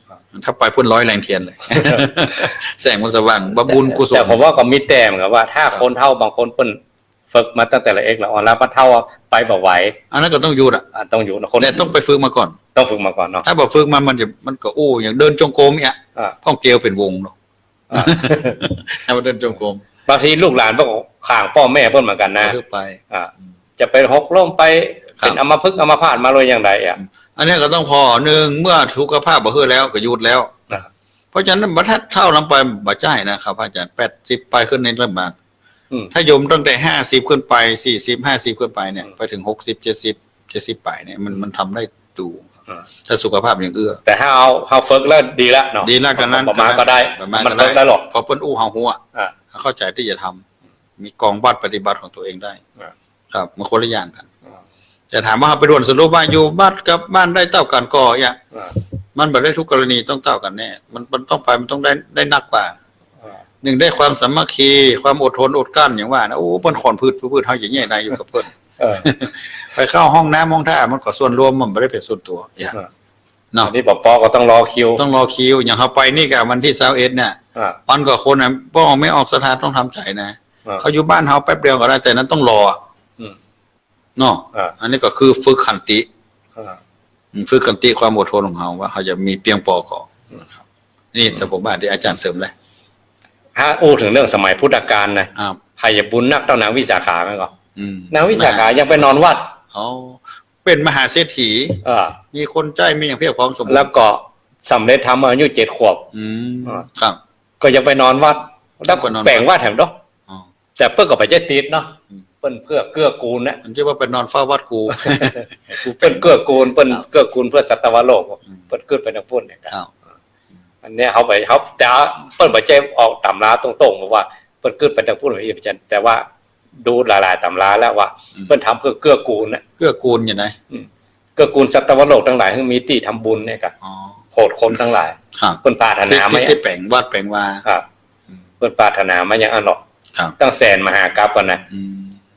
ถ้าไปพุ่น100แรงเทียนเลย แสงมันสว่างบำบุญกุศลแต่ผมว่าก็มีแต้มกับว่าถ้าคนเท่าบางคนเปิ้นฝึกมาตั้งแต่ละเอกแล้วอ่อนแล้วพอเท่าไปบ่ไหวอันนั้นก็ต้องอยู่ต้องอยู่นะคนแต่ต้องไปฝึกมาก่อนต้องฝึกมาก่อนเนาะถ้าบ่ฝึกมันก็อย่างเดินจงกรมเนี่ยพ่องเกลียวเป็นวงเนาะให้มันเดินจงกรมบางทีลูกหลานพวกข้างพ่อแม่เพิ่นเหมือนกันนะไปจะไปหกล้มไปเป็นอัมพฤกษ์อัมพาตมาเลยอย่างใดอันนี้ก็ต้องพอหนึ่งเมื่อสุขภาพบ่เฮือแล้วก็หยุดแล้วเพราะฉะนั้นบ่ทัดเท่าลำไปบ่จ่ายนะครับอาจารย์80ไปขึ้นในลำบากถ้าโยมตั้งแต่50ขึ้นไป40 50ขึ้นไปเนี่ยไปถึง60 70ไปเนี่ยมันทำได้ดูถ้าสุขภาพอย่างเอื้อแต่ถ้าเอาฝึกแล้วดีแล้วเนาะดีแล้วกันนั้นประมาณก็ได้มันฝึกได้หรอกพอเปิ้นเฮาหัวเข้าใจที่จะทำมีกองวัดปฏิบัติของตัวเองได้ครับมันคนละอย่างกันแต่ถามว่าไปด่วนสรุปว่าอยู่บ้านกับบ้านได้เท่ากันก็อย่างมันบ่ได้ทุกกรณีต้องเท่ากันแน่มันต้องไปมันต้องได้นักกว่าหนึ่งได้ความสามัคคีความอดทนอดกลั้นอย่างว่านะโอ้เพิ่นขอนพืชเฮาอย่างเงี้ยได้อยู่กับเพิ่นไปเข้าห้องน้ำห้องท่ามันก็ส่วนรวมมันบ่ได้เป็นส่วนตัวอย่างเนาะที่ปอก็ต้องรอคิวอย่างเฮาไปนี่ก็วันที่21เนี่ย1,000 กว่าคนน่ะบ่ไม่ออกสถานต้องทำใจนะเขาอยู่บ้านเฮาแป๊บเดียวก็ได้แต่นั้นต้องรอเนาะอันนี้ก็คือฝึกขันติความอดทนของเขาว่าเขาจะมีเพียงพอก่อนนะครับนี่แต่ผมว่าที่อาจารย์เสริมเลยถ้าถึงเรื่องสมัยพุทธกาลนะใครจะบุญนักต้องนางวิสาขาไหมก่อนนางวิสาขายังไปนอนวัดเป็นมหาเศรษฐีมีคนใจมีอย่างเพียบพร้อมสมบูรณ์แล้วก็สำเร็จทำอายุ7 ขวบครับก็ยังไปนอนวัดแล้วแปลงวัดแถมดอกแต่เพื่อก็ไปเจติดเนาะเปิ้นเพื่อเกื้อกูลนะมันชื่อว่าเป็นนอนเฝ้าวัดกูเปิ้นเกื้อกูลเพื่อสัตวโลกเปิ้นเกิดไปทางพุ่นเนี่ยครับอันนี้เขาแต่เปิ้นบ่ใจออกตำราตรงๆว่าเปิ้นเกิดไปทางพุ่นอีกจังแต่ว่าดูหลายๆตำราแล้วว่าเปิ้นทำเพื่อเกื้อกูลนะเกื้อกูลอย่างไรเกื้อกูลสัตวโลกทั้งหลายที่มีที่ทำบุญเนี่ยก็โหดคนทั้งหลายเปิ้นปรารถนามาที่แปลงวัดแปลงวาครับเปิ้นปรารถนามาอย่างอันเนาะตั้งแสนมหากราพก่อนนะ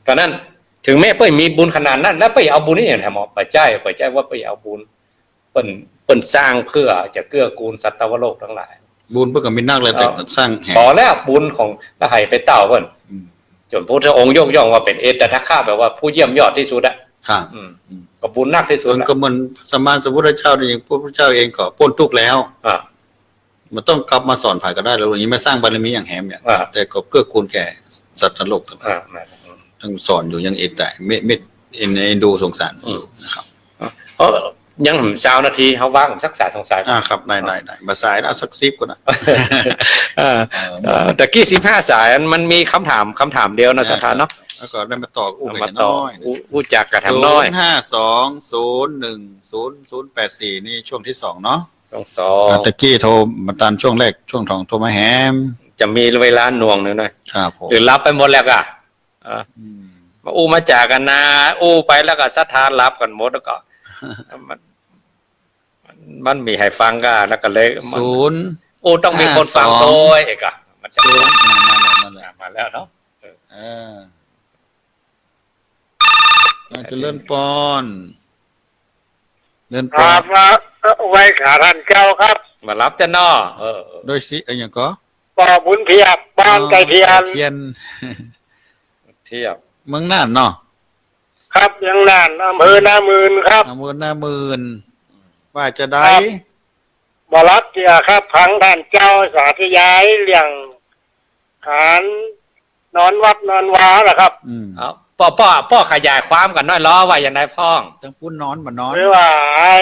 ตอนนั้นถึงแม้เปิ้นมีบุญขนาดนั้นแล้วเปิ้นเอาบุญนี่อย่างแท้หมอไปใจว่าเปิ้นเอาบุญเปิ้นสร้างเพื่อจะเกื้อกูลสัตวโลกทั้งหลายบุญเพิ่นก็มีนักเลยแต่สร้างแห่พอแล้วบุญของพระให้ไปเต้าเพิ่นจนพระพุทธองค์ยกย่องว่าเป็นเอตทัคคะแปลว่าผู้เยี่ยมยอดที่สุดอ่ะครับก็บุญนักที่สุดก็เหมือนสมมาสัมพุทธเจ้านี่พระพุทธเจ้าเองก็พ้นทุกข์แล้วมันต้องกลับมาสอนผ่านก็ได้แล้วอย่างนี้ไม่สร้างบารมีอย่างแหมเนี่ยแต่ก็เกื้อกูลแก่สัตว์โลกทั้งหลายต้องสอนอยู่ยังเอ็ดแต่ไม่เอ็นดูสงสารอยู่นะครับยัง20 นาทีเฮาว่างสัก2 สายครับได้บ่สายนะสัก10ก็ได้ตะกี้15 สายมันมีคำถามเดียวนะสถานเนาะแล้วก็ได้มาต่อกันน้อยจักกระทำน้อย05201080นี่ช่วงที่2เนาะ2ตะกี้โทรมาตามช่วงแรกช่วงโทรมาแฮมจะมีเวลาหน่วงหน่อยครับผมหรือรับไปหมดแล้วอ่ะมามาจากกันนะไปแล้วก็สัทธารับกันหมดแล้วก็มันมีให้ฟังก็แล้วก็เลยต้องมีคนฟังโดยเอกอ่ะมันจะมาแล้วเนาะจะเลื่อนปอนครับไว้ขาท่านเจ้าครับมารับจะนอโดยสิอย่างก็ปอบุญเทียบบ้านไก่เทียนเมืองน่านเนาะครับยังน่านอำเภอนามืนครับอำเภอนามืนว่าจะได้บรักเจียครับพังท่านเจ้าสาธยายเรื่องขานนอนวัดนอนวาแหละครับพ่อขยายความกันน้อยล้อว่าอย่างไรพ่องจังพูดนอนบ่นอนหรือว่าไอ้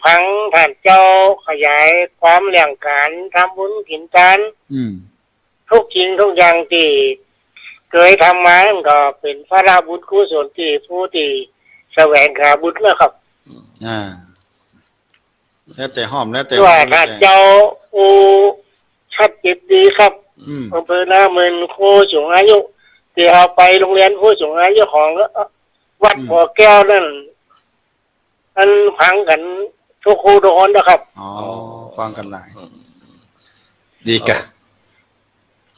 พังท่านเจ้าขยายความเรื่องการทำบุญกินกันทุกสิ่งทุกอย่างที่เคยทำมาก็เป็นพระราบุญกุศลที่ผู้ที่แสวงหาบุญแล้วครับแล้วแต่หอมแล้วแต่ว่าท่านเจ้าชัดเจนดีครับอำเภอนามืนโคสูงอายุที่ ที่เราไปโรงเรียนผู้สูงอายุของวัดบ่อแก้วนั่นอันฟังกันทุกครูทุกคนนะครับ อ๋อฟังกันหลายดีกะ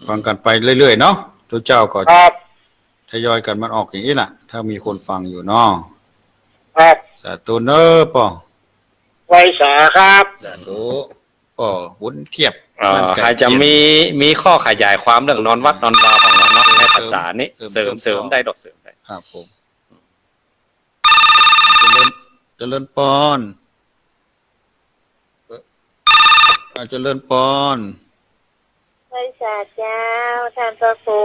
ฟังกันไปเรื่อยๆเนาะทุกเจ้าก็ ครับ ทยอยกันมันออกอย่างนี้ล่ะ ถ้ามีคนฟังอยู่เนาะ ครับ สาธุเนอะป่อ ไวสาครับ สาธุป่อวุ้นเทียบ ใครจะมีข้อขยายความเรื่องนอนวัดนอนวาของเราเนาะในภาษานี้เสริมได้ดอกเสริมได้ ครับผมเจริญปอน เจริญปอน พระศาสเจ้าท่านพระครู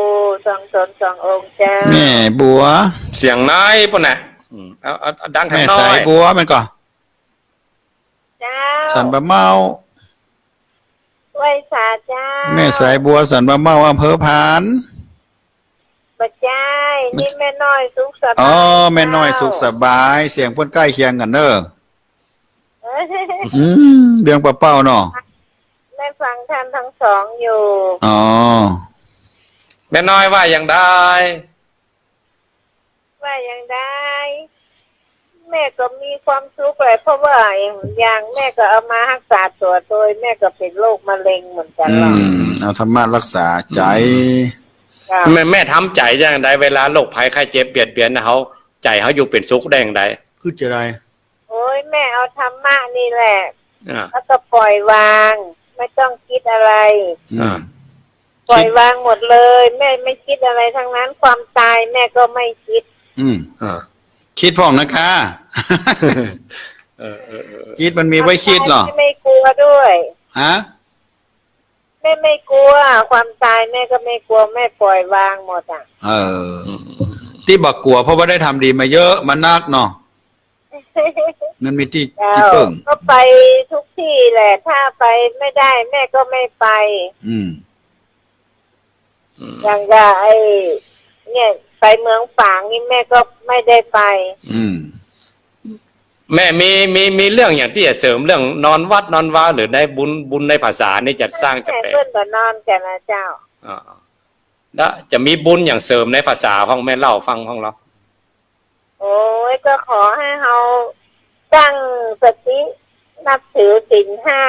สองตนสององค์เจ้า แม่บัว เสียงน้อยปุ่นน่ะเอาดังทาง แม่ น้อ สาย ย บัวมันก่อน เจ้า สันบะเมา ไว้สาเจ้า แม่สายบัวสันบะเมาอำเภอผาน ปัจจัยนี่แม่น้อยสุขสบาย อ๋อแม่น้อยสุขสบาย เสียงเพิ่นใกล้เคียงกันเด้อ เอ้ย เรื่องปะเป้าเนาะ แม่ฟังท่านทั้งสองอยู่ อ๋อ แม่น้อยว่าอย่างได้ ว่ายังได้ แม่ก็มีความสุขเลยเพราะว่าอย่างแม่ก็เอามารักษาตัวโดยแม่ก็เป็นโรคมะเร็งเหมือนกันหรอก เอาธรรมะรักษาใจ ครับ แม่ทำใจอย่างใดเวลาโรคภัยไข้เจ็บเบียดนะเขาใจเขาอยู่เป็นสุขได้อย่างใด คือจะไร โอ้ยแม่เอาธรรมะนี่แหละ อ่า แล้วก็ปล่อยวาง ไม่ต้องคิดอะไร อ่า ปล่อยวางหมดเลย แม่ไม่คิดอะไรทั้งนั้น ความตายแม่ก็ไม่คิด อ่า คิดพ่องนะคะ คิดมันมีไว้คิดเหรอ แม่ไม่กลัวด้วย ฮะ แม่ไม่กลัว ความตายแม่ก็ไม่กลัวแม่ปล่อยวางหมดอ่ะ ที่บอกกลัวเพราะว่าได้ทำดีมาเยอะมันนักเนาะมันมีที่ เจ้า ที่เปิ่ง ก็ไปทุกที่แหละ ถ้าไปไม่ได้แม่ก็ไม่ไป อืม อย่างกับไอ้เนี่ยไปเมืองฝางนี่แม่ก็ไม่ได้ไป อืม แม่มีเรื่องอย่างที่จะเสริมเรื่องนอนวัดนอนวาหรือได้บุญในภาษานี่จะสร้างจะ แม่ แปล เพื่อนก็นอนกันนะเจ้า แล้วจะมีบุญอย่างเสริมในภาษาของแม่เล่าฟังของเรา โอ้ยก็ขอให้เราตั้งสตินับถือศีลห้า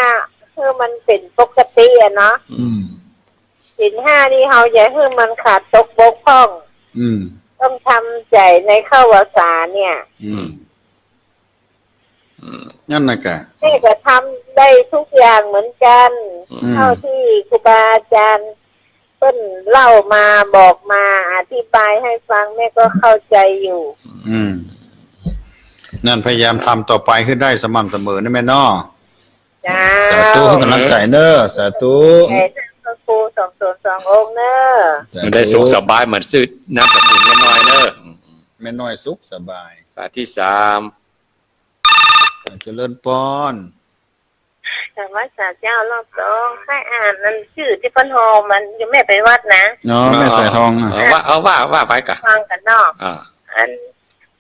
เพื่อมันเป็นปกติอะเนาะ อืม ศีลห้านี่เราอย่าให้มันขาดตกบกพร่อง อืม ต้องทำใจในเข้าวสารเนี่ย อืมนั่นนะกะ แม่ก็ทำได้ทุกอย่างเหมือนกัน เท่าที่ครูบาอาจารย์เพิ่นเล่ามาบอกมาอธิบายให้ฟังแม่ก็เข้าใจอยู่ อืม นั่นพยายามทำต่อไปให้ได้สม่ำเสมอนะแม่น้อ จ้า สาธุให้กำลังใจเนอะสาธุ แต่ท่านพระครูสองตนสององค์เนอะ มันได้สุขสบายเหมือนซื้อน้ำกระปุกแม่น้อยเนอะ แม่น้อยสุขสบาย สาที่สาม เจริญปอน แต่ว่าสาเจ้ารอบสองให้อ่านนั่นชื่อที่เพันโฮมันยังไม่ไปวัดนะ เนาะแม่สายทองอะ ว่าไปกะ ฟังกันนอก อ่า อัน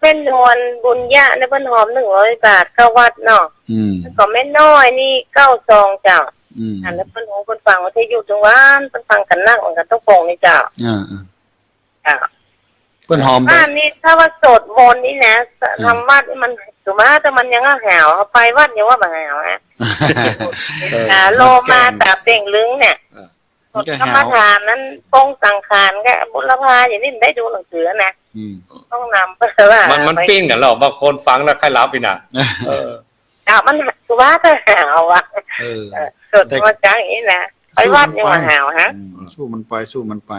เป็นนวลบุญญะในเพันหอม100 บาทเข้าวัดเนาะ อืม ก็ไม่น้อยนี่9 ซองเจ้า อืม อันแล้วเพิ่นโหเพิ่นฟังว่าที่อยู่ตรงวันเพิ่นฟังกันนั่งกันต้องฟงนี่จ้ะ อ่า จ้ะ เปิ้นหอม บ้านนี้ถ้าว่าโสดมนต์นี่นะทำวัดนี่มันสุมาแต่มันยังหาวเอาไปวัดยังว่าบ่หาวฮะโลมาตาเป่งลึงเนี่ยกดกรรมฐานนั้นปงสังขารก็บุรพาอย่างนี้ได้ดูหนังสือนะ อืม ต้องนำเพื่อว่า มันปิ้นกันหรอกบางคนฟังแล้วใครรับอีกนะ มันสุมาแต่หาวอ่ะ เออ โสดมาจังอย่างนี้นะไปวัดยังว่าหาวฮะ สู้มันไปสู้มันไป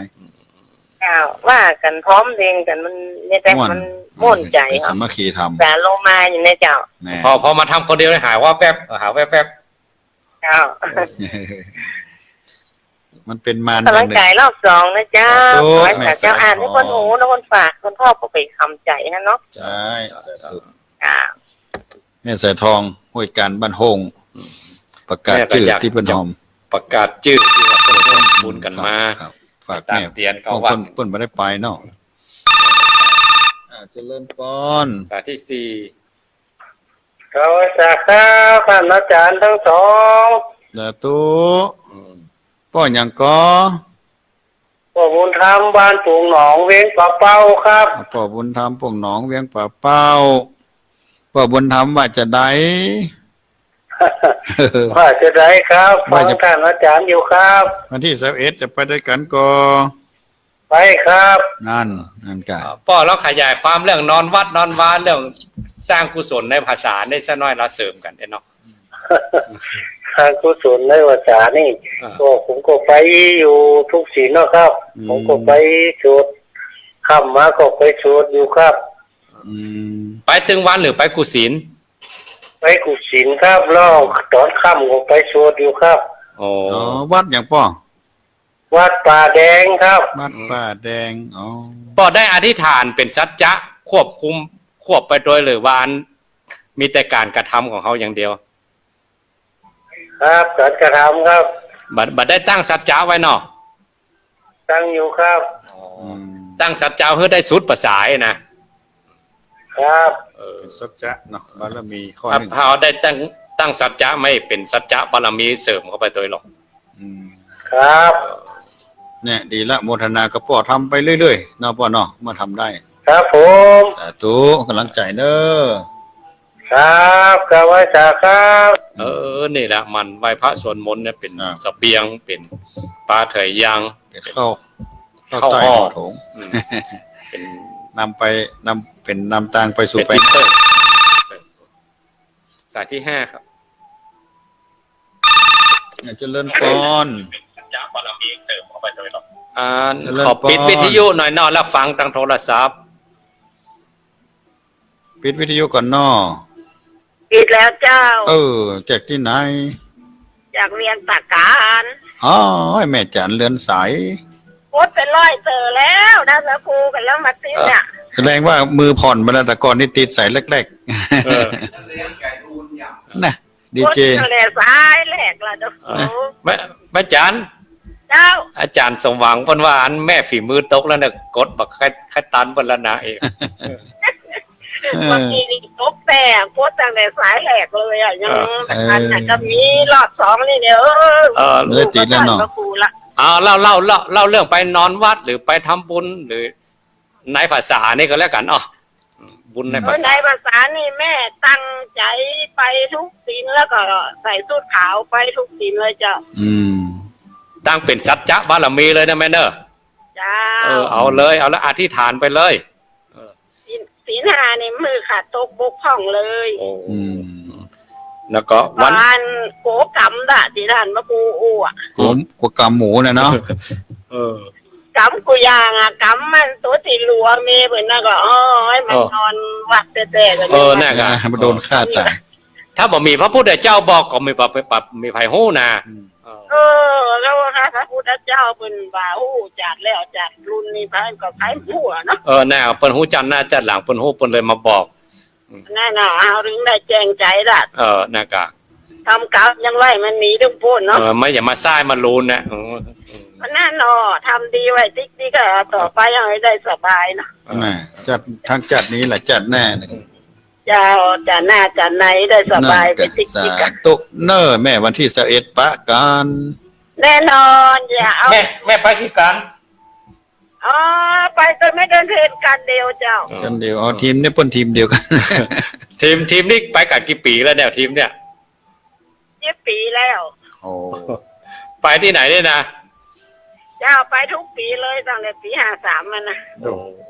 ว่ากันพร้อมเพลงกันมันเนี่ยแต่มันม่วนใจ เป็น ครั สา บ มัคคีธรรม แต่ลงมาอยู่ในเจ้า แน่ พอมาทำคนเดียวเลยหายว่าแป๊บหาแป๊บ เจ้า มันเป็นมาร กำลัง ห ใจ นึ่ง รอบสองนะเจ้า โอ้ ขอให้ แม่ เจ้าอ่านให้ สาธุ คนหูนะคนฝากคนพ่อก็ไปคำใจฮะเนาะ ใช่สาธุ จ้า แม่สายทองห้วยการบ้านโฮงประกาศชื่อที่เปิ้นหอม ประกาศชื่อที่ว่าเพิ่นร่วมบุญกันมา ครับฝาก ตา แม่ มเตียน เ เขาว่า ปิ้นบ่ได้ไปเนาะเจริญปอน สาที่สี่ เขาจะข้าวท่านอาจารย์ทั้งสอง สาธุป้อหยังก็ ผ พ่อบุญธรรมบ้านปูงหนองเว้งป่าเป้าครับ พ่อบุญธรรมพวกหนองเวียงป่าเป้าพ่อบุญธรรมว่าจะได้ ว่าจะได้ครับฟั ว่าง จะ ท่านอาจารย์อยู่ครับ วันที่21จะไปด้วยกันก็ ไปครับ นั่นกะ ป้อเราขยายความเรื่องนอนวัดนอนวานเรื่องสร้างกุศลในภาษาได้สักหน่อยเราเสริมกันเนาะ ทางกุศลในภาษานี่ ก็ผมก็ไปอยู่ทุกศีลเนาะครับ ผมก็ไปสวดค่ำมาก็ไปสวดอยู่ครับ อืม ไปตึงวันหรือไปกุศิล ไปกุศิลครับแล้วตอนค่ำก็ไปสวดอยู่ครับ โอ้ อ๋อวัดอย่างป้อ วัดป่าแดงครับ วัดป่าแดงอ๋อ ป้อได้อธิษฐานเป็นสัจจะควบคุมควบไปโดยหรือวานมีแต่การกระทำของเขาอย่างเดียว ครับการกระทำครับ บัดได้ตั้งสัจจะไว้เนาะ ตั้งอยู่ครับ อืม ตั้งสัจจะเพื่อได้สุดภาษานะครับ เป็นสัจจะเนาะบารมีข้อ ถ้า หนึ่ง เขาได้ตั้งสัจจะไม่เป็นสัจจะบารมีเสริมเข้าไปโดยหรอก อืม ครับ เนี่ยดีละโมทนากับป้อทำไปเรื่อยๆเนาะป้อเนาะมาทำได้ ครับผม สาธุกำลังใจเนอะ ครับกาว่าจะครับ นี่แหละมันไหว้พระสวดมนต์เนี่ยเป็นเสบียงเป็นปลาเถยยาง เป็นเข้า เข้า ใต้ ห่อ ห่อโถง เป็น นำตังไปสู่ เป็น ไป ทิปเปอร์สายที่5ครับ เจริญพร สัจจะบารมีเสริมเข้าไปโดยหรอก เจริญพร ขอปิดวิทยุหน่อยเนอนแล้วฟังทางโทรศัพท์ ปิดวิทยุก่อนเนอ ปิดแล้วเจ้า แจกที่ไหน อยากเรียนปากการ อ๋อให้แม่จันเรือนสาย โคตรเป็นร้อยเจอแล้วนะแล้วครูกันแล้วมาติดเนี่ย แสดงว่ามือผ่อนมาแล้วแต่ก่อนนี่ติดใส่แรก เออ ๆนะดี โคตร เจ เจอแล้วสายแรกละเด้อ แม่จัน เจ้า อาจารย์สมหวังเพิ่นว่าอันแม่ฝีมือตกแล้วเนี่ยกดบักแค่ตันเพิ่นละนะเอง บางทีนี่ตกแต่โคตรตั้งแต่สายแรกเลยอ่ะยังอันนั้นก็มีรอบสองนี่เนี่ยลูกก็สอนมาครูละ เล่าเรื่องไปนอนวัดหรือไปทำบุญหรือในภาษานี่ก็แล้วกันบุญในภาษา ในภาษานี่แม่ตั้งใจไปทุกศีลแล้วก็ใส่สูทขาวไปทุกศีลเลยเจ้า อืม ตั้งเป็นสัจจะบารมีเลยนะแม่เนอะ เจ้า เอาเลยเอาแล้วอธิษฐานไปเลย ศีลห้านี่มือขาดตกบกพร่องเลย อืม แล้วก็วัน วันโกกรรมด่ะที่ท่านมากูอูอ่ะ กว่ากำหมูนะเนาะ กรรมกูยางอ่ะกรรมมันตัวสีหลวงมีเหมือนน่ะก็ให้มันนอนวัดแต่ๆกัน แน่กัน มาโดนฆ่าตาย ถ้าบอกมีพระพุทธเจ้าบอกก็มีปรับมีไผฮู้นะ แล้วค่ะพระพุทธเจ้าเป็นบ่าวจัดแล้วจัดรุ่นนี้พระก็ไผหัวเนาะ แน่เปิ้นฮู้จันหน้าจัดหลังเปิ้นฮู้เปิ้นเลยมาบอก นั่นน่ะเอาถึงได้แจ้งใจละ น่ากะ ทำกรรมยังไว้มันหนีถึงพ้นเนาะ ไม่อย่ามาซ้ายมาลูนนะ มันน่านอทำดีไว้ติ๊กนี่ก็ต่อไปให้ได้สบายเนาะ น่ะจัดทางจัดนี้แหละจัดแน่เลย เจ้าจะหน้าจะไหนได้สบายไปติ๊ก สา นี่กัน ตุเนอแม่วันที่21ปะกัน แน่นอนอย่าเอา แม่ไปที่กัน ไปจนไม่เดินเพลนกันเดียวเจ้า กันเดียวเอาทีมเนี่ยเป็นทีมเดียวกัน ทีมนี้ไปกันกี่ปีแล้วเนี่ยทีมเนี่ย 20 ปีแล้ว โอ้ ไปที่ไหนเนี่ยนะ เจ้าไปทุกปีเลยตั้งแต่ปี53มันนะ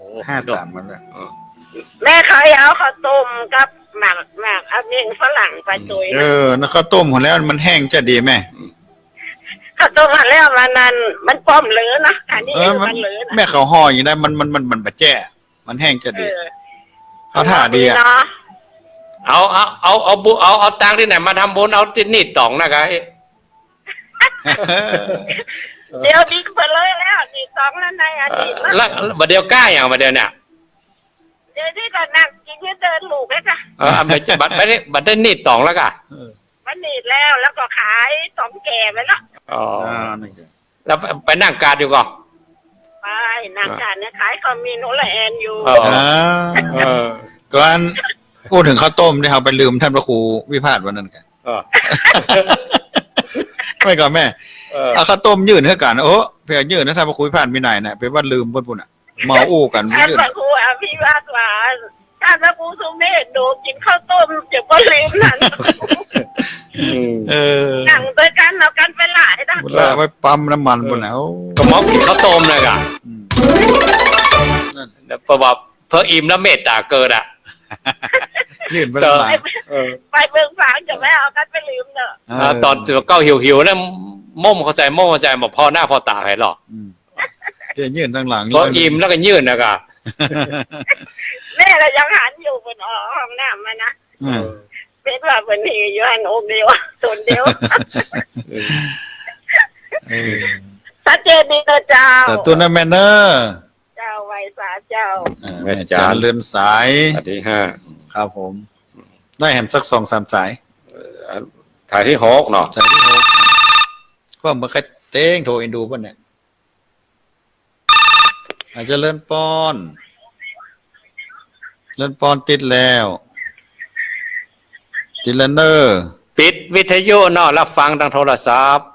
53มันเลย แม่เคยเอาข้าวต้มกับหมากอันนี้ฝรั่งไปตุยนะ นะข้าวต้มของแล้วมันแห้งจะดีแม่ ข้าวต้มมาแล้วมันนั่นมันป้อมเหลือนะอันนี้มันเหลือนะ แม่เขาห่ออย่างนี้มันบะแจ้มันแห้งจะดีเขาท่าดีอ่ะ เอาตังค์ที่ไหนมาทำบุญเอาที่นี่ต่องนะกาย เดี๋ยวดิกไปเลยแล้วนี่สองแล้วในอดีตนะ แล้วบัดเดียวกล้าอย่างบัดเดียวเนี่ย เดี๋ยวที่ก็นั่งกินเพื่อเดินลูกเลยค่ะ บัดได้นี่ต่องแล้วกะ มันหนีดแล้วก็ขายสองแก่ไปแล้ว แล้วไปนั่งการอยู่ก่อน ไปนั่งการเนี่ยขายคอมมินโนละแอนอยู่ ก่อนพูดถึงข้าวต้มเนี่ยเราไปลืมท่านพระครูวิพาทวันนั้นกันไม่ก่อนแม่ เอาข้าวต้มยื่นให้กันโอ้เพื่อยื่นนะถ้ามาคุยผ่านไม่ไหนน่ะเป็นว่าลืมเพิ่นพุ่นน่ะเมาอู้กัน ท่าน ยื่น พระครูอภิวาสว่าท่านพระครูสุเมธดูกินข้าวต้มเดี๋ยวก็ลืมนั่น เออ หนังด้วยกันเอากันไปหลายนะ เวลาไว้ปั๊มน้ำมันพุ่นน่ะโอ้ ก็หมอกินข้าวต้มเลยกะ อืม เพราะว่าเพิ่งอิ่มแล้วเมตตาเกิดอ่ะ ยื่นไปแล้วมา ไปเบิ่งฝางจะไม่เอากันไปลืมเนอะ ตอนเก้าหิวๆนั่นม่มเข้าใจบอกพ่อหน้าพ่อตาใครหรอก เดี๋ยวยื่นทางหลัง พออิ่มแล้วก็ยื่นนะกะ แม่เรายังหันอยู่บนห้องน้ำมานะเป็นว่าบนนี้อยู่หันองค์เดียวส่วนเดียวชัดเจนดีเนอะเจ้า สาธุนะแม่เนอ เจ้าไวสาเจ้า แม่จานเรือนสาย อันที่ห้า ครับผม ได้เห็นสัก2-3 สาย ถ่ายที่หกเนาะ สายที่6ก็มาแค่เต้งโทรอินดูป่ะเนี่ยอาจจะเลื่อนป้อนติดแล้วติดแล้วเนอร์ ปิดวิทยุเนาะรับฟังทางโทรศัพท์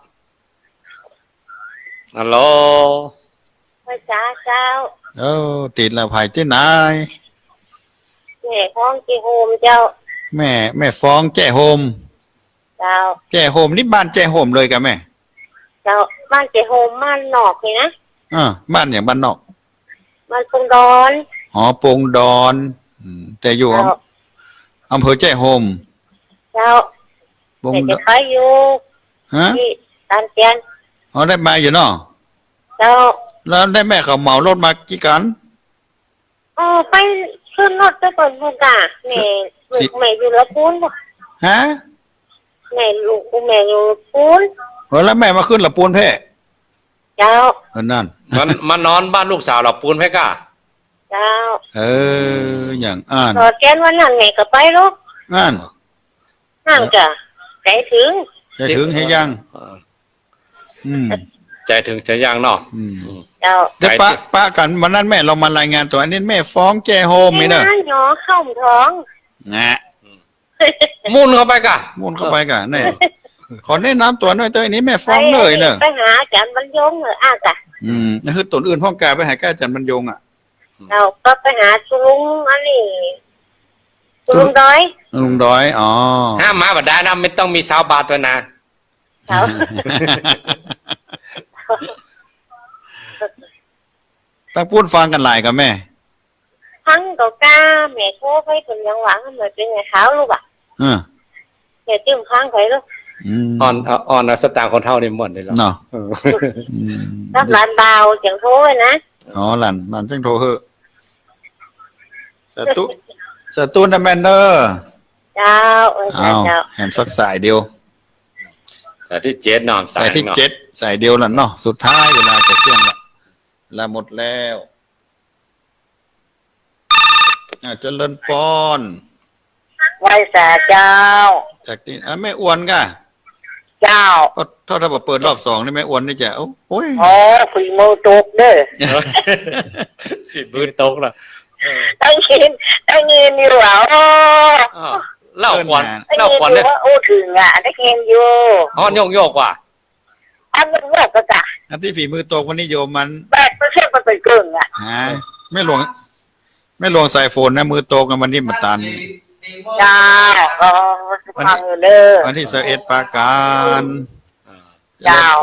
ฮัลโหล ไวสาเจ้า ติดแล้วไผ่ที่ไหน แม่ของจีโฮมเจ้า แม่ฟ้องแจ้โฮม เจ้า แจ้โฮมนี่บ้านแจ้โฮมเลยกับแม่ เจ้าบ้านเจโฮมบ้านนอกเลยนะ บ้านอย่างบ้านนอก บ้านปงดอน อ๋อปงดอนแต่อยู่ เจ้า อำเภอแจ้โฮม เจ้า ปง แต่ ด จะ อน ขายอยู่ ฮะ ที่ตานเตียน อ๋อได้มาอยู่เนาะ เจ้า แล้วได้แม่เขาเหมารถมากี่กัน ไปขึ้นรถไปเปิดบุกอะแม่ลูกแม่อยู่ละพูนบ่ ฮะ แม่ลูกแม่อยู่ละพูน แล้วแม่มาขึ้นละปูนแพ่ เจ้า นั่น มันนอนบ้านลูกสาวเราปูนไหมกะ เจ้า อย่างอ่าน ตอนแกนวันนั้นแม่ก็ไปลูก อ่าน นั่นจ้ะใจถึง จะถึงให้ยังใจถึงจะยังเนาะ เจ้า เดี๋ยวปะกันวันนั้นแม่เรามารายงานตัวอันนี้แม่ฟ้องแจ้โฮมไหมเนอะ หยอเข้าท้อง นะ มุนเข้าไปกะ มุนเข้าไปกันแน่ขอแนะนำตัวหน่อยเตยนี้แม่ฟ้องเลยเนอะ ไปหาอาจารย์บรรยงเหรอจ้ะ นั่นคือตนอื่นพ้องกาไปหาแก้จันบรรยงอ่ะ เราก็ไปหาสุลุงอันนี้สุลุงด้อย ลุงดอยอ๋อ ห้ามมาบัดได้นะไม่ต้องมีสาวบาทด้วยนะ เขา ตั้งพูดฟังกันหลายกับแม่ ทั้งตัวกล้าแม่โทรไปคนยังหวังเหมือนเป็นไงขาวลูกอ่ะแม่จิ้มข้างไปลูก อ่อนสตางค์คนเท่านี่หมดเลยหรอ เนาะ รับหลานดาวเสียงโทรเลยนะ อ๋อหลานจังโทรเหอะสตูนแมนเดอร์ เจ้าเจ้า แหมสักสายเดียว แต่ที่เจ็ดนอม สายที่7สายเดียวล่ะเนาะสุดท้ายเวลาจะเที่ยงละเวลาหมดแล้วเจริญปอน ไหวสาเจ้า จากนี้แม่อ้วนก่ะ เจ้า ก็ถ้าเปิดรอบ2นี่แม่อ้วนนี่จะโอ้ย ฝีมือตกเด้อ สิบืนตกละ ต้องยินอยู่อ่ะ เล่าควัน ต้องยินอยู่ว่าโอ้ถึงอ่ะได้ยินอยู่ โยกว่ะ อันนั้นว่าก็จะ อันที่ฝีมือโตคนนิยมมัน 8%มันเป็นเกินอ่ะ ไม่หลวงสายโฟนนะมือโตกันวันนี้มาตัน เจ้าฟังเด้อ วันที่21ปาการ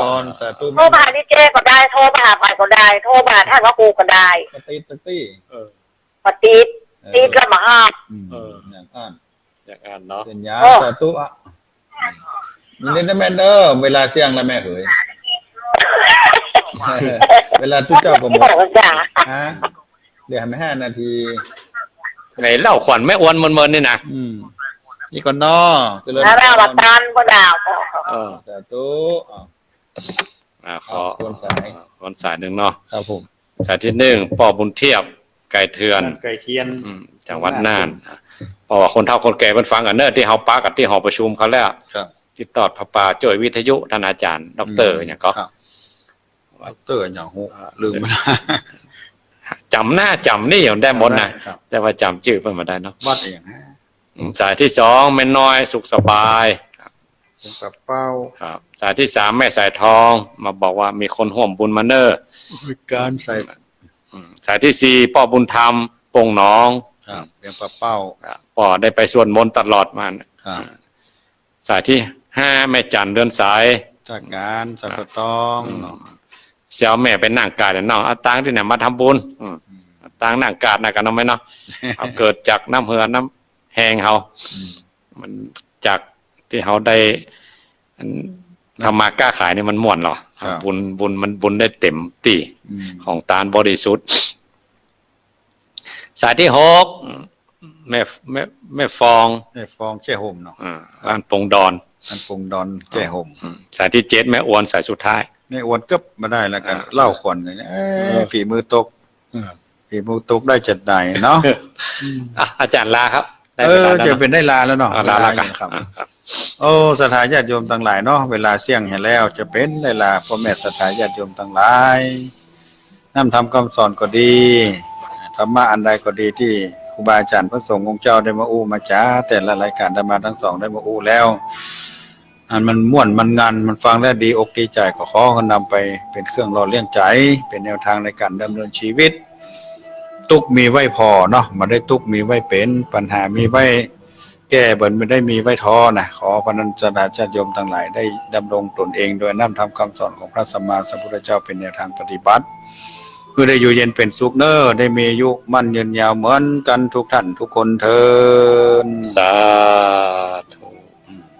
ปอนสาธุ โทรมาที่เจ๊ก็ได้โทรมาหาใครก็ได้โทรมาท่านพระครูก็ได้ สตี ปฏิตีก็มาห้าม อย่างอ่าน อยากอ่านเนาะ เป็นยาสาธุอ่ะมีเล่นได้แม่เนอเวลาเสี่ยงแล้วแม่เอ๋ยเวลาทุกเจ้าก็หมดเดี๋ยวให้5 นาที ไหนเล่าขวัญแม่อ้วนเมินๆนี่นะ นี่ก่อนนอเจริญ แล้วเราตันก็ดาว สาธุ ขอ คนสาย หนึ่งเนาะ ครับผม สายที่1ปอบุญเทียบไก่เทือน ไก่เทียน จังหวัดน่านเพราะว่าคนเฒ่าคนแก่เป็นฟังกันเนอะที่เฮาปากับที่หอประชุมเขาแล้ว ครับ ติดต่อพระป่าจ่วยวิทยุท่านอาจารย์ดรอย่างก็ ดรอย่างหูลืมไปแล้ว จำหน้าจำนี่อย่างได้หมดนะแต่ว่าจำชื่อเพิ่นมาได้เนาะ วัดอย่าง สายที่2แม่น้อยสุขสบาย เป็นปะเป้า ครับ สายที่สามแม่สายทอง มาบอกว่ามีคนห่วมบุญมาเนอร์ การใส่ สายที่สี่พ่อบุญธรรมปงหนอง ครับเลี้ยงปลาเป้า พ่อได้ไปสวดมนต์ตลอดมา ครับ สายที่ห้าแม่จันเดือนสาย จากงานสัปตองเนาะ เสี่ยวแม่เป็นนางกาดเนาะเอาตังที่ไหนมาทำบุญเอาตังนางกาดนะกันเนาะไหมเนาะ เอาเกิดจากน้ำเหือน้ำแห้งเฮามันจากที่เฮาได้อันทำมาค้าขายนี่มันม่วนหรอบุญมันบุญได้เต็มที่ของตาลบริสุทธิ์สายที่หกแม่ฟอง ได้ฟองแจ้ห่มเนาะ บ้านปงดอน อันปงดอนแจ้ห่ม สายที่เจ็ดแม่อวนสายสุดท้าย ในอวนก็มาได้แล้วกันเล่าขวัญเลยฝีมือตกฝีมือตกได้จัดได้เนาะ อาจารย์ลาครับได้ จะเป็นได้ลาแล้วเนาะ ลาแล้วกัน ครับโอ้สถาญาติโยมทั้งหลายเนาะเวลาเสี่ยงเห็นแล้วจะเป็นได้ลาพ่อแม่สถาญาติโยมทั้งหลายนำทำคำสอนก็ดีธรรมะอันใดก็ดีที่ครูบาอาจารย์พระสงฆ์องค์เจ้าได้มาอู้มาจ้าแต่ละรายการธรรมะทั้งสองได้มาอู้แล้วอันมันม่วนมันงานมันฟังแล้วดีอกดีใจก็ขอกันนำไปเป็นเครื่องหล่อเลี้ยงใจเป็นแนวทางในการดำเนินชีวิตทุกมีไว้พอเนาะมาได้ทุกมีไว้เป็นปัญหามีไว้แก้บนไม่ได้มีไว้ท้อนะขอพระนันจนาญาติโยมทั้งหลายได้ดำรงตนเองโดยนำทำคำสอนของพระสัมมาสัมพุทธเจ้าเป็นแนวทางปฏิบัติคือได้อยู่เย็นเป็นสุขเนอได้มีอายุมั่นยืนยาวเหมือนกันทุกท่านทุกคนเทอญ